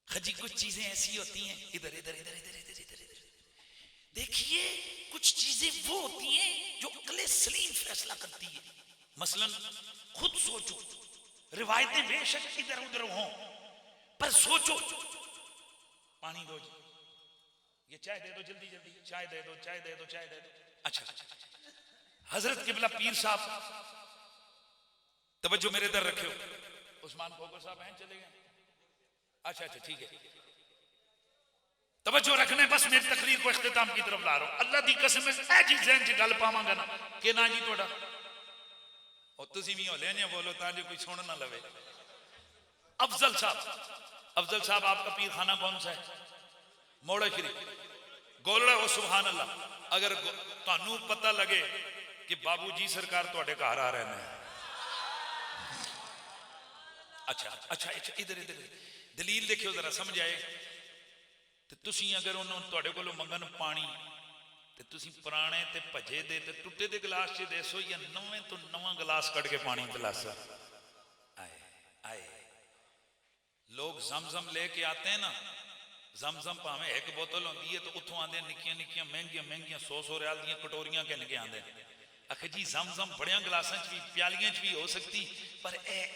Speaker 1: जी कुछ चीजें ऐसी होती हैं, इधर इधर इधर इधर इधर इधर इधर देखिए, कुछ चीजें वो होती हैं जो अक्ले सलीम फैसला करती है। मसलन खुद सोचो, रिवायतें बेशक इधर उधर हों, पर सोचो। पानी दो जी, ये चाय दे दो जल्दी जल्दी, चाय दे दो चाय दे दो चाय दे दो। अच्छा, हजरत किबला पीर साहब, तवज्जो मेरे इधर रखे हो, उस्मान खोखर साहब हैं, चले गए। अच्छा ठीक है, तवज्जो रखने, बस मेरी तकरीर को इख्तिताम की तरफ ला रहा हूं। अल्लाह दी कसम ऐ जी ज़हन च गल पावांगा ना कि ना जी थोड़ा और तुसी भी हौले ने बोलो ताकि कोई सुन ना लवे। अफजल साहब आपका पीर खाना कौन सा है? मोड़ा शरीफ, गोलड़ा हो। सुभान अल्लाह। अगर तुहानू पता लगे कि बाबूजी सरकार तुहाडे घर आ रहे हैं, अच्छा इधर इधर दलील देखियो जरा समझ आए। तो तुसी अगर उन्होंने तुहाडे कोलों मंगन पानी ते तुसी पुराने ते भजे दे ते टुटे दे गिलास च देसो या नवे तो नवा गिलास कट के पानी पिलासा। आए आए लोग जमजम लेके आते हैं ना, जमजम भावें एक बोतल होती है तो उतों आते निक्कियां निक्कियां महंगियां 100 रियाल दी कटोरियां किन के आते। आखे जी जमजम बड़िया गिलासां च भी प्यालियां च भी हो सकती, पर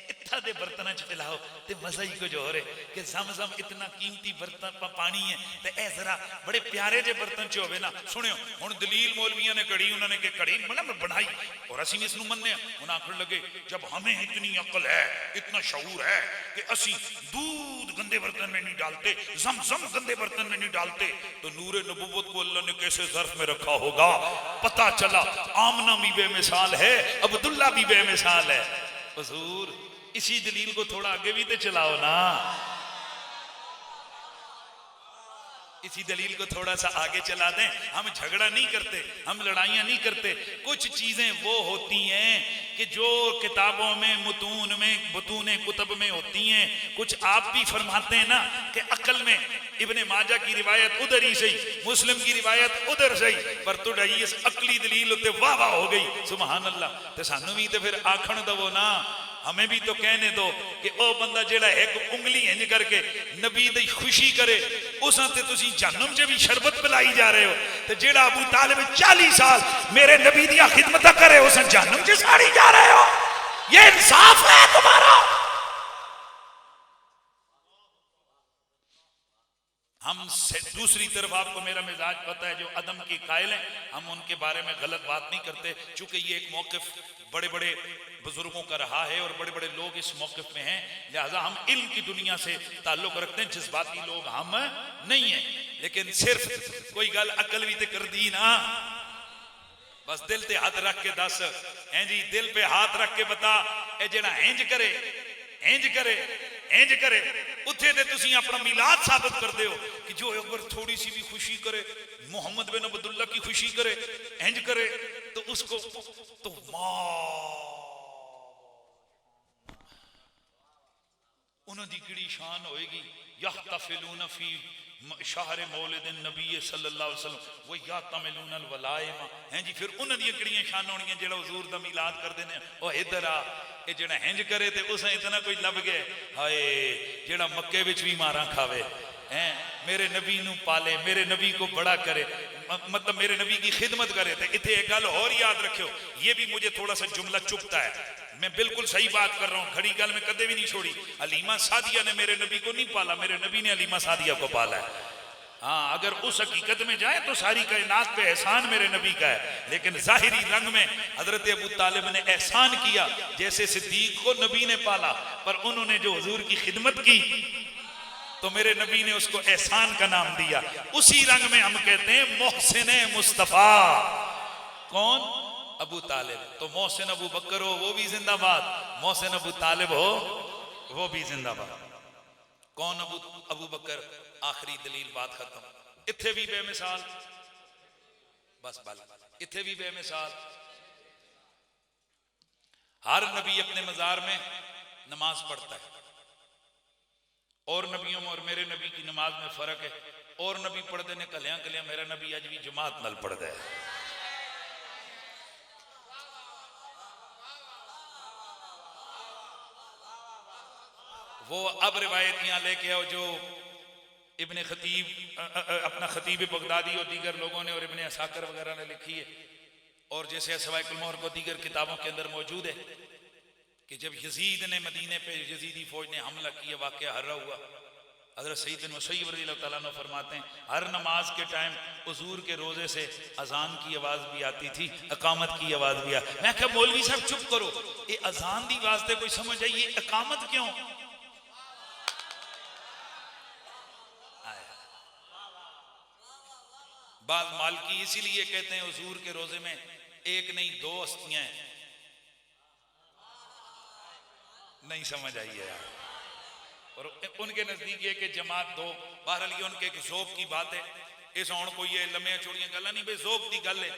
Speaker 1: इत्था दे बर्तनां च पिलाओ ते मजा ही कुछ हो रहे कि जमजम इतना कीमती बर्तन पानी है ते ए जरा बड़े प्यारे जे बर्तन च होवे ना। सुनियो हुण दलील मौलवियां ने कड़ी, उन्होंने कि कड़ी बनाई और असीं इस नूं मन्ने। उन्हें आखण लगे जब हमें इतनी अकल है, इतना शऊर है कि असीं दूध गंदे बर्तन में नहीं डालते, जमजम गंदे बर्तन में नहीं डालते, तो नूरे नबुव्वत को अल्लाह ने कैसे ज़र्फ में रखा होगा। पता चला आमना भी बेमिसाल है, अब्दुल्ला भी बेमिसाल है। हुजूर इसी दलील को थोड़ा आगे भी तो चलाओ ना। इसी दलील को थोड़ा सा आगे चला दें, हम झगड़ा नहीं करते, हम लड़ाइयां नहीं करते। कुछ चीजें वो होती हैं कि जो किताबों में, मुतून में, बुतून कुतब में होती हैं, कुछ आप भी फरमाते हैं ना कि अकल में इब्ने माजा की रिवायत उधर ही सही, मुस्लिम की रिवायत उधर सही, पर तुझी इस अकली दलील उत्ते वाह वाह हो गई, सुभान अल्लाह। तो सानू भी तो फिर आखण दवो ना, हमें भी तो कहने दो कि ओ बंदा जेड़ा एक उंगली इंज करके नबी दी खुशी करे, उस ते तुसी जहन्नम च भी शरबत पिलाई जा रहे हो, ते जेड़ा अबू तालिब 40 साल मेरे नबी दी खिदमत करे, उस जहन्नम च साड़ी जा रहे हो। ये इंसाफ है तुम्हारा? हम दूसरी तरफ आपको मेरा मिजाज पता है, जो अदम की कायल हैं, हम उनके बारे में गलत बात नहीं करते, चूंकि ये एक मौक़िफ़ बड़े बड़े बुजुर्गों का रहा है और बड़े बड़े लोग इस मौक़िफ़ में हैं, लिहाजा हम इल्म की दुनिया से ताल्लुक़ रखते हैं, जज्बाती लोग हम नहीं हैं। लेकिन सिर्फ कोई गल अकल भी तो कर दी ना, बस दिल पे हाथ रख के दस, हैं जी, दिल पे हाथ रख के बता, ए जेड़ा इंज करे, इंज करे, इंज करे, उत्थे ते तुसी अपना मिलाद साबित करते हो कि जो अगर थोड़ी सी भी खुशी करे, मोहम्मद बिन अब्दुल्ला की खुशी करे, इंज करे, तो उसको तो उन्होंने किड़ी शान होएगी। यहतफिलून फी शहर मौलिद नबी सल्लल्लाहु अलैहि वसल्लम वो यातमिलून अल वलाइम, हैं जी, फिर उन्होंने दी किड़ियां शान होणियां जेड़ा हुजूर दा मिलाद करदे ने। ओ इधर आ, ये जेड़ा इंज करे ते उस इतना कोई लब गए, हाय जेड़ा मक्के विच भी मारा खावे, हैं मेरे नबी नू पाले, मेरे नबी को बड़ा करे, मतलब मेरे नबी की खिदमत करे। तो इतने एक गल और याद रखियो, ये भी मुझे थोड़ा सा जुमला चुभता है, मैं बिल्कुल सही बात कर रहा हूँ, खड़ी गल में कदे भी नहीं छोड़ी। हलीमा सादिया ने मेरे नबी को नहीं पाला, मेरे नबी ने हलीमा सादिया को पाला है। हाँ, अगर उस हकीकत में जाए तो सारी कायनात पे एहसान मेरे नबी का है, लेकिन जाहिरी रंग में हजरत अबू तालिब ने एहसान किया, जैसे सिद्दीक को नबी ने पाला, पर उन्होंने जो हुजूर की खिदमत की तो मेरे नबी ने उसको एहसान का नाम दिया। उसी रंग में हम कहते हैं मोहसिन मुस्तफा। कौन? अबू तालिब। तो मोहसिन अबू बकर हो वो भी जिंदाबाद, मोहसिन अबू तालिब हो वो भी जिंदाबाद। कौन अबू बकर? आखिरी दलील, बात खत्म। इत्थे भी बेमिसाल, बस बल इत्थे भी बेमिसाल। हर नबी अपने मजार में नमाज पढ़ता है, और नबियों में और मेरे नबी की नमाज में फर्क है। और नबी पढ़ते ने कलियां कलियां, मेरा नबी अज भी जमात नाल पढ़ता है। वो अब रिवायत यहां लेके आओ जो इब्ने खतीब, अपना खतीब बगदादी और दीगर लोगों ने और इब्ने असाकर वगैरह ने लिखी है, और जैसे असवाइकुल मौर को दीगर किताबों के अंदर मौजूद है कि जब यजीद ने मदीने पे, यजीदी फौज ने हमला किया, वाक़या हर्रा हुआ। हज़रत सईद बिन मुसय्यब रज़ियल्लाहु तआला अन्हु फरमाते हैं, हर नमाज के टाइम हुजूर के रोज़े से अजान की आवाज़ भी आती थी, अकामत की आवाज़ भी आती। मैं क्या मौलवी साहब चुप करो, ये अजान दी वास्ते कोई समझ आई, ये अकामत क्यों? बाद मालकी इसीलिए कहते हैं हुजूर के रोज़े में एक नहीं दो हस्तियां हैं। नहीं समझ आई है यार, और उनके नजदीक ये कि जमात दो। बहरहाल ये उनके एक ज़ौक़ की बात है, इस हूँ कोई ये लम्हे चौड़ियां गल्लां नहीं, भाई ज़ौक़ की गल है,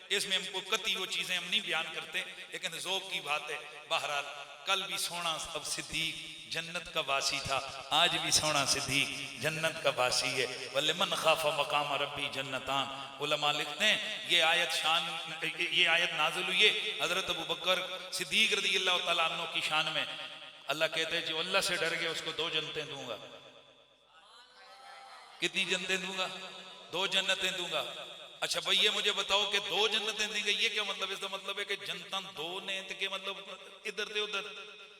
Speaker 1: इसमें हमको कती वो चीज़ें हम नहीं बयान करते, लेकिन ज़ौक़ की बात है। बहरहाल कल भी सोना अब सिद्दीक जन्नत का वासी था, आज भी सोना सिद्दीक जन्नत का वासी है। वलिमन खाफा मकाम रब्बी जन्नतान। उलमा लिखते हैं ये आयत नाज़िल हुई है हज़रत अबू बकर सिद्दीक रज़ियल्लाहु तआला अन्हु की शान में। अल्लाह कहते हैं जो अल्लाह से डर गया उसको 2 जन्नतें दूंगा। कितनी जन्नतें दूंगा? 2 जन्नतें दूंगा। अच्छा भाई ये मुझे बताओ कि 2 जन्नतें दी गई, ये क्या मतलब? इसका मतलब है कि जनता 2 ने के मतलब इधर से उधर,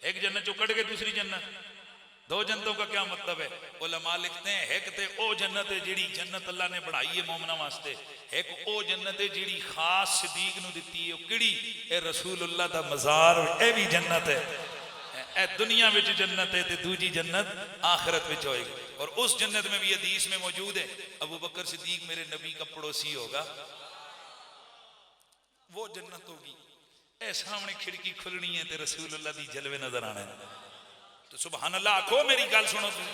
Speaker 1: एक जन्नत जो कट गई दूसरी जन्नत, 2 जन्नतों का क्या मतलब है? उलमा लिखते हैं एक ते ओ जन्नत है जिहड़ी जन्नत अल्लाह ने बनाई है मोमना वास्ते, एक ओ जन्नत है जिहड़ी खास सिद्दीक नूं दित्ती है। किहड़ी? ए रसूलुल्लाह दा मज़ार, ए भी जन्नत है। ए दुनिया विच जन्नत है ते दूजी जन्नत आखिरत विच होएगी। और उस जन्नत में भी हदीस में मौजूद है अबू बकर सिद्दीक मेरे नबी का पड़ोसी होगा, वो जन्नत होगी। ए सामने खिड़की खुलनी है ते रसूलुल्लाह दी जलवे नजर आने। तो सुभान अल्लाह आखो, मेरी गल सुनो तुम।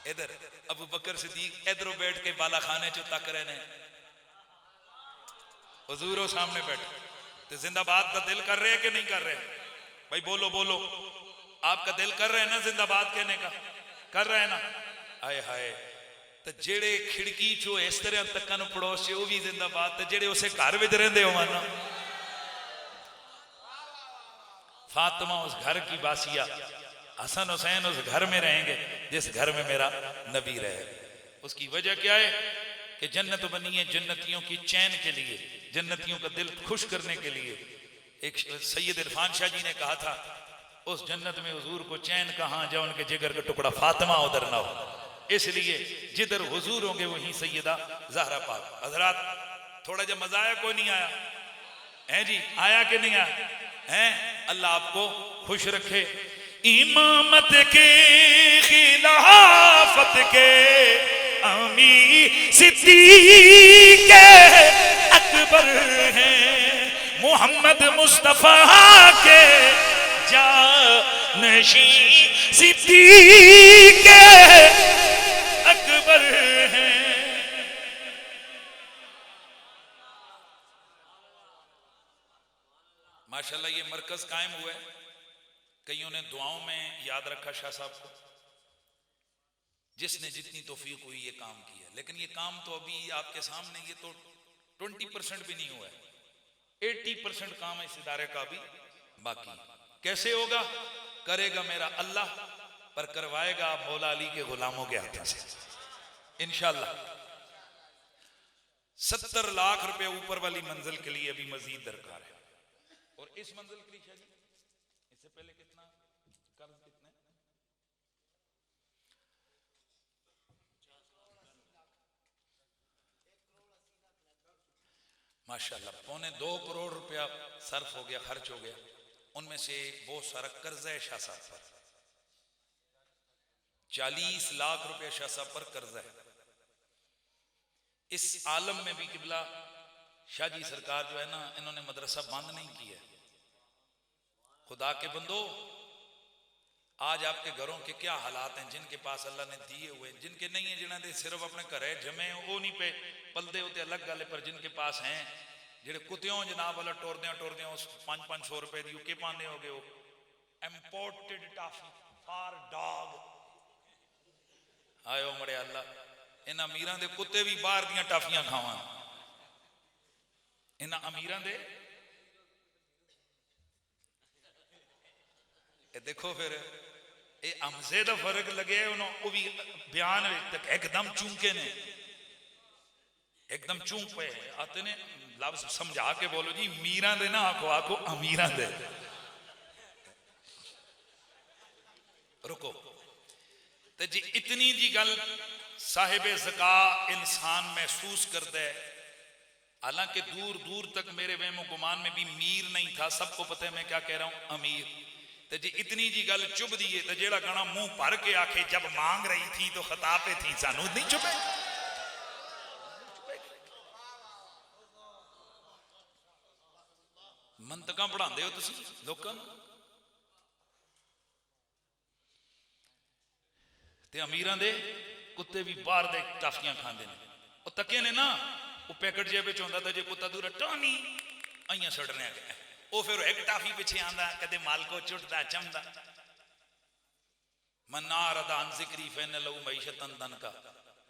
Speaker 1: इधर अबू बकर सिद्दीक इधरों बैठ के बाला खाने चो तक रहे ने, हुजूर सामने बैठे तो जिंदाबाद का दिल कर रहे हैं कि नहीं कर रहे? भाई बोलो बोलो, आपका दिल कर रहे हैं ना जिंदाबाद कहने का? कर रहे हैं ना? आए हाय, तो जेड़े खिड़की चो इस तरह तकन पड़ोस से वो भी जिंदाबाद, तो जेड़े उसे घर विच रहिंदे हो माना फातिमा उस घर की बासिया, हसन हुसैन उस घर में रहेंगे जिस घर में मेरा नबी रहे। उसकी वजह क्या है कि जन्नत बनी है जन्नतियों की चैन के लिए, जन्नतियों का दिल खुश करने के लिए। एक सैयद इरफान शाह जी ने कहा था उस जन्नत में हुजूर को चैन कहाँ, जब उनके जिगर का टुकड़ा फातिमा उधर ना हो, इसलिए जिधर हुजूर होंगे वहीं सैयदा ज़हरा पाक। हजरात थोड़ा जब मजा आया, कोई नहीं आया है जी? आया कि नहीं आया है? अल्लाह आपको खुश रखे। इमामत के खिलाफत के अमीर सिद्दीक अकबर हैं, मोहम्मद मुस्तफा के जानशीं सिद्दीक अकबर हैं। माशाल्लाह ये मरकज कायम हुआ है, कईयों ने दुआओं में याद रखा शाह साहब को, जिसने जितनी तौफीक हुई ये काम किया। लेकिन ये काम तो अभी आपके सामने, ये तो 20% भी नहीं हुआ है, 80% काम इस इदारे का भी बाकी। कैसे होगा? करेगा मेरा अल्लाह, पर करवाएगा मौला अली के गुलामों के हाथों से इंशाअल्लाह। 70 लाख रुपए ऊपर वाली मंजिल के लिए अभी मजीद दरकार है, और इस मंजिल के लिए शायद इससे पहले कितना कर्ज, कितने? माशाल्लाह 2.25 करोड़ रुपया सर्फ हो गया, खर्च हो गया। उनमें से बहुत सारा कर्जा है शाह साहब पर, 40 लाख रुपया शाह साहब पर कर्जा है। इस आलम में भी किबला शाह जी सरकार जो है ना, इन्होंने मदरसा बंद नहीं किया। खुदा के बंदो, आज आपके घरों के क्या हालात हैं, जिनके पास अल्लाह ने दिए हुए, जिनके नहीं है, जिन्होंने सिर्फ अपने घर जमे वो नहीं पे पलदे होते अलग गल, पर जिनके पास हैं, जेडे कुत्तियों जनाब वाला टोरदे उस 500-500 रुपए की के पाने हो गए, वो इंपोर्टेड टॉफी फॉर डॉग। आयो मरे अल्लाह, इन अमीरां दे कुत्ते भी बाहर दियां टाफियां खावा, इन अमीरां दे। देखो फिर ये हमसे का फर्क लगे, वो भी बयान तक एकदम चूके ने, एकदम चूक पे आते ने। लफ्ज समझा के बोलो जी, मीरा दे ना आखो, आखो अमीरा दे। रुको तो जी, इतनी जी गल साहिबे ज़का इंसान महसूस करता है, हालांकि दूर दूर तक मेरे वहमो गुमान में भी मीर नहीं था, सबको पता है मैं क्या कह रहा हूं, अमीर। तो जी इतनी जी गल चुभ दी है, तो जेड़ा गाना मुंह भर के आखे जब मांग रही थी तो खता पे थी, सानू नहीं चुभे। मंतका पढ़ाते हो तुसी लोकां नूं, ते अमीरां दे कुत्ते भी बाहर दे टाफियां खांदे ने। वो तके ने ना, वो पैकेट जेब विच होंदा, तो जे कुत्ता दूर टॉनी आइयां सड़ने आ गया, वो फिर एक टाफी पिछे आंदा, कदे मालको चुटदा चमदा। मन्नार अदान जिक्री फैन लऊ मईशतन दन का,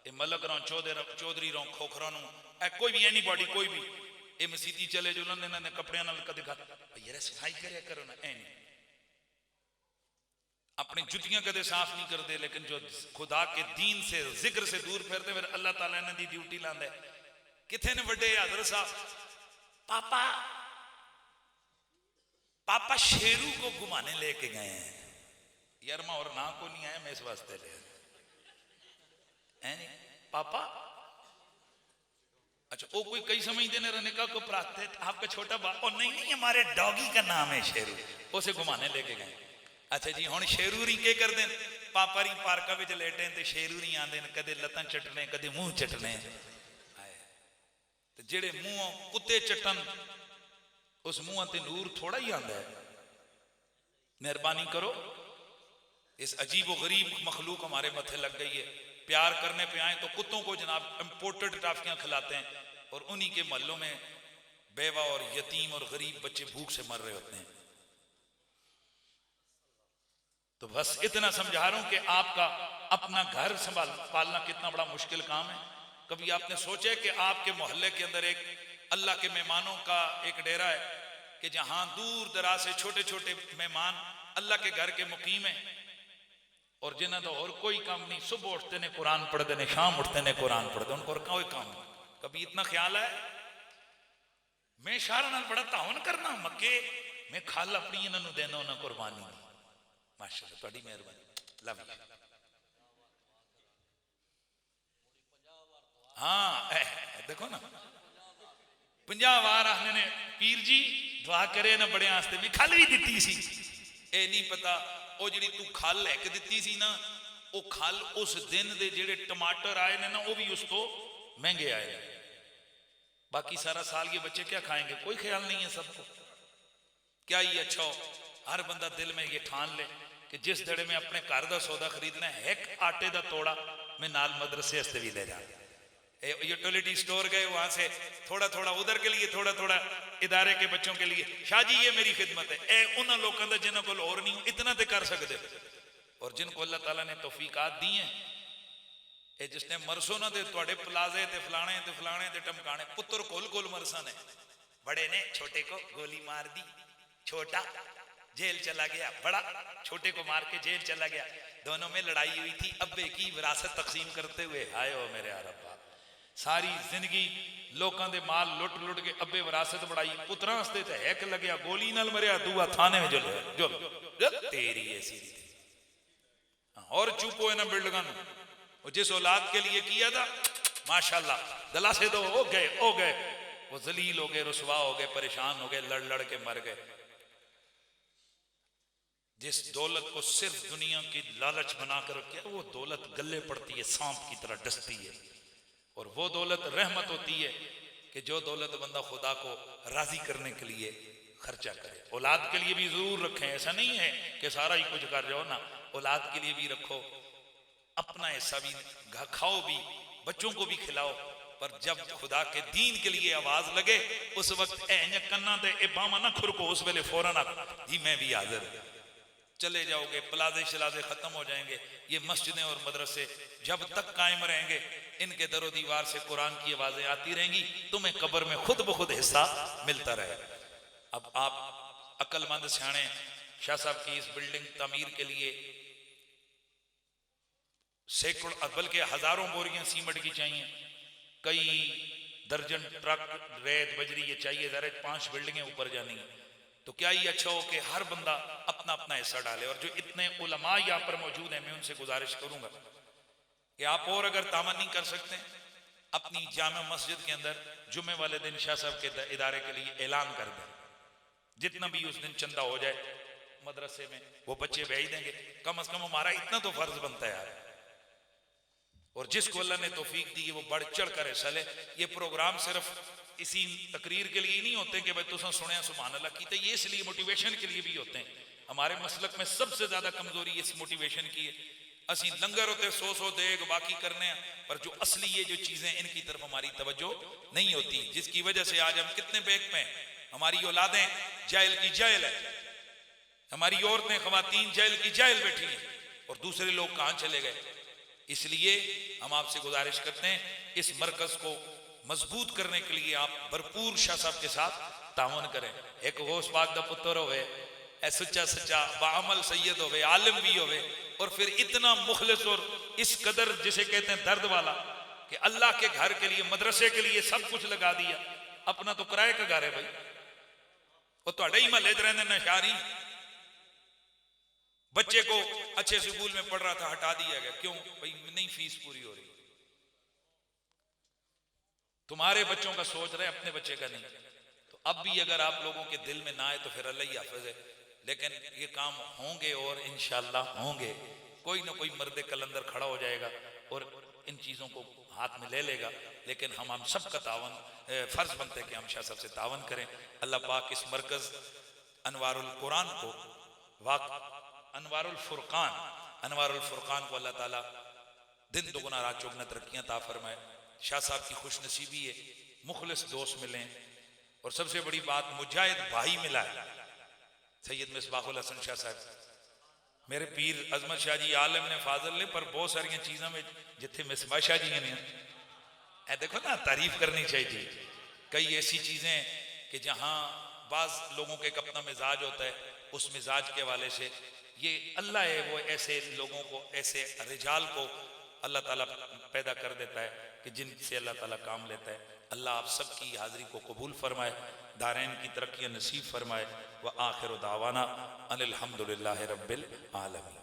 Speaker 1: ए मलक रो चौधरी रो खोखरा नूं, ए कोई भी एनी बॉडी कोई भी ए मसीती चले जो उन्होंने इन्होंने कपड़े नाल कदे खा यार सफाई करे करो ना, ए नहीं अपनी जुतियां कदे साफ नहीं करते, लेकिन जो खुदा के दीन से जिक्र से दूर फिरते, फिर अल्लाह ताला इन्हां दी ड्यूटी लांदा है। किथे ने बड़े हजरत साहब, पापा पापा शेरू को घुमाने लेके गए हैं। यार मैं और ना को नहीं आया, मैं इस वास्ते ले नहीं पापा। अच्छा वो कोई कई समझते ने रनिका को प्राप्त है, आपका छोटा बाप, और नहीं नहीं हमारे डॉगी का नाम है शेरू, उसे घुमाने लेके गए। अच्छा जी हुण शेरू री के कर दें, पापा री पार्का विच लेटे ते शेरू री आंदे ने, कदे लत्तां चटने कदे मुंह चटने। ते जेड़े मुंह कुत्ते चटन, उस मुंह ते नूर थोड़ा ही आंदा है। मेहरबानी करो इस अजीब व गरीब मखलूक हमारे मथे लग गई है। प्यार करने पे आए तो कुत्तों को जनाब इम्पोर्टेड टाफियां खिलाते हैं और उन्हीं के महलों में बेवा और यतीम और गरीब बच्चे भूख से मर रहे होते हैं। तो बस इतना समझा रहा हूं कि आपका अपना घर संभाल पालना कितना बड़ा मुश्किल काम है। कभी आपने सोचा कि आपके मोहल्ले के अंदर एक अल्लाह के मेहमानों का एक डेरा है कि जहां दूर दराज से छोटे छोटे मेहमान अल्लाह के घर के मुकीम है और जिन्हें तो और कोई काम नहीं, सुबह उठते ने कुरान पढ़ते ने, शाम उठते ने कुरान पढ़ते, उनको और कोई काम नहीं। कभी इतना ख्याल है मैं शारा नाल बड़ा तावन करना मक्के मैं खाल अपनी इन्होंने देना उन्हें कुर्बानी दी। माशाअल्लाह बड़ी मेहरबानी, लव यू। हाँ देखो ना 50 बार आने ने पीर जी दुआ करे ना बड़े आस्ते में खल भी दी सी। ए नहीं पता वो जी तू खल लैके दी सी ना, वो खल उस दिन दे जेड़े टमाटर आए ने ना वो भी उस तो महंगे आए। बाकी सारा साल ये बच्चे क्या खाएंगे, कोई ख्याल नहीं है सबको। क्या ये अच्छा हो हर बंदा दिल में ये ठान ले कि जिस दड़े में अपने घर का सौदा खरीदना है एक आटे का तोड़ा मैं नाल मदरसे हस्ते भी ले जा। यूटिलिटी स्टोर गए वहां से थोड़ा थोड़ा उधर के लिए, थोड़ा थोड़ा इदारे के बच्चों के लिए। शाह जी ये मेरी खिदमत है। ए उन्होंने लोगों का जिन्हों को और नहीं इतना तो कर सकते और जिनको अल्लाह ताला ने तौफीकात दी है ए जिसने मरसो ना दे तुहाडे प्लाजे ते फलाने ते टमकाने पुत्र कोल कोल मरसा ने बड़े ने छोटे को गोली मार दी, छोटा जेल चला गया, बड़ा छोटे को मार के जेल चला गया। दोनों में लड़ाई हुई थी अब्बे की विरासत तकसीम करते हुए। हाय ओ मेरे अरब्बा, सारी जिंदगी लोगों के माल लुट लुट के अब्बे विरासत बढ़ाई, पुत्रां वास्ते ते हैक लग्या गोली नाल मरिया, दूआ थाने में जो तेरी ऐसी और चुपो इन्हां बिल्डिंगां नूं जिस औलाद के लिए किया था माशाल्लाह दलासे तो हो गए वो जलील हो गए, रुसवा हो गए, परेशान हो गए, लड़ लड़ के मर गए। जिस दौलत को सिर्फ दुनिया की लालच बनाकर रखा वो दौलत गले पड़ती है, सांप की तरह डसती है। और वो दौलत रहमत होती है कि जो दौलत बंदा खुदा को राजी करने के लिए खर्चा करे। औलाद के लिए भी जरूर रखें, ऐसा नहीं है कि सारा ही कुछ कर जाओ ना, औलाद के लिए भी रखो, अपना हिस्सा भी खाओ भी, बच्चों को भी खिलाओ। पर जब खुदा के दीन के लिए आवाज लगे उस वक्त कन्ना दे बामा ना खुरको, उस वेले फौरन जी मैं भी हाजिर। चले जाओगे प्लाजे शलाजे खत्म हो जाएंगे, ये मस्जिदें और मदरसे जब तक कायम रहेंगे इनके दरो दीवार से कुरान की आवाजें आती रहेंगी, तुम्हें कब्र में खुद ब खुद हिस्सा मिलता रहे। अब आप अक्लमंद सियाने शाह साहब की इस बिल्डिंग तामीर के लिए सैकड़ों बल्कि हजारों बोरियां सीमेंट की चाहिए, कई दर्जन ट्रक रेत बजरी ये चाहिए, जरा 5 बिल्डिंगें ऊपर जानी है। तो क्या ये अच्छा हो कि हर बंदा अपना अपना हिस्सा डाले। और जो इतने उलमा यहाँ पर मौजूद हैं मैं उनसे गुजारिश करूंगा कि आप और अगर तामन नहीं कर सकते अपनी जामा मस्जिद के अंदर जुम्मे वाले दिन शाह साहब के इदारे के लिए ऐलान कर दें, जितना भी उस दिन चंदा हो जाए मदरसे में वो बच्चे भेज देंगे। कम से कम हमारा इतना तो फर्ज बनता है यार। और जिसको अल्लाह ने तौफीक दी है वो बढ़ चढ़ कर हिस्सा ले। ये प्रोग्राम सिर्फ इसी तकरीर के लिए नहीं होते कि भाई तुसा सुने सुभान अल्लाह की, तो ये इसलिए मोटिवेशन के लिए भी होते हैं। हमारे मसलक में सबसे ज्यादा कमजोरी इस मोटिवेशन की है। असी लंगर होते 100 देग बाकी करने हैं, पर जो असली ये जो चीजें इनकी तरफ हमारी तवज्जो नहीं होती, जिसकी वजह से आज हम कितने बेक में हमारी औलादें जाहिल की जाहिल है, हमारी औरतें खवातीन जाहिल की जाहिल बैठी हैं और दूसरे लोग कहां चले गए। इसलिए हम आपसे गुजारिश करते हैं इस मरकज को मजबूत करने के लिए आप भरपूर शाह साहब के साथ तावन करें। एक गौस पाक दा पुत्र होवे, सच्चा सच्चा बाअमल सैयद होवे, आलिम भी होवे, और फिर इतना मुखलिस और इस कदर जिसे कहते हैं दर्द वाला कि अल्लाह के घर के लिए मदरसे के लिए सब कुछ लगा दिया। अपना तो किराए का घर है भाई, और तुहाडे ही महल्ले च रहिंदे नशारी। बच्चे को अच्छे स्कूल में पढ़ रहा था हटा दिया गया, क्यों भाई नहीं फीस पूरी हो रही। तुम्हारे बच्चों का सोच रहे अपने बच्चे का नहीं। तो अब भी अगर आप लोगों के दिल में ना आए तो फिर अल्लाह ही हाफिज है, लेकिन ये काम होंगे और इंशाअल्लाह होंगे। कोई ना कोई मर्द कलंदर खड़ा हो जाएगा और इन चीज़ों को हाथ में ले लेगा। लेकिन हम सबका तावन फर्ज बनते हैं कि हम शाह साहब से तावन करें। अल्लाह पाक इस मरकज अनवारुल कुरान को अनवारुल फुरकान अनवारुल फुरकान को अल्लाह ताला दिन दुगुना रात चौगुना तरक्कियां ता फरमाए। शाह साहब की खुश नसीबी है, मुखलिस दोस्त मिले और सबसे बड़ी बात मुजाहिद भाई मिला है, सैयद मिसबाहुल हसन शाह साहब। मेरे पीर अजमत शाह जी आलम ने फाजल ने पर बहुत सारिया चीज़ों में जिथे मिसबा शाह जी ने ए देखो ना तारीफ करनी चाहिए। कई ऐसी चीज़ें कि जहाँ बाज़ लोगों का एक अपना मिजाज होता है, उस मिजाज के हवाले से ये अल्लाह है वो ऐसे लोगों को, ऐसे रिजाल को अल्लाह ताला पैदा कर देता है कि जिनसे अल्लाह ताला काम लेता है। अल्लाह आप सबकी हाज़िरी को कबूल फरमाए, दारैन की तरक्की नसीब फरमाए। व आखिर दावाना अनिल हम्दुलिल्लाहि रब्बिल आलमीन।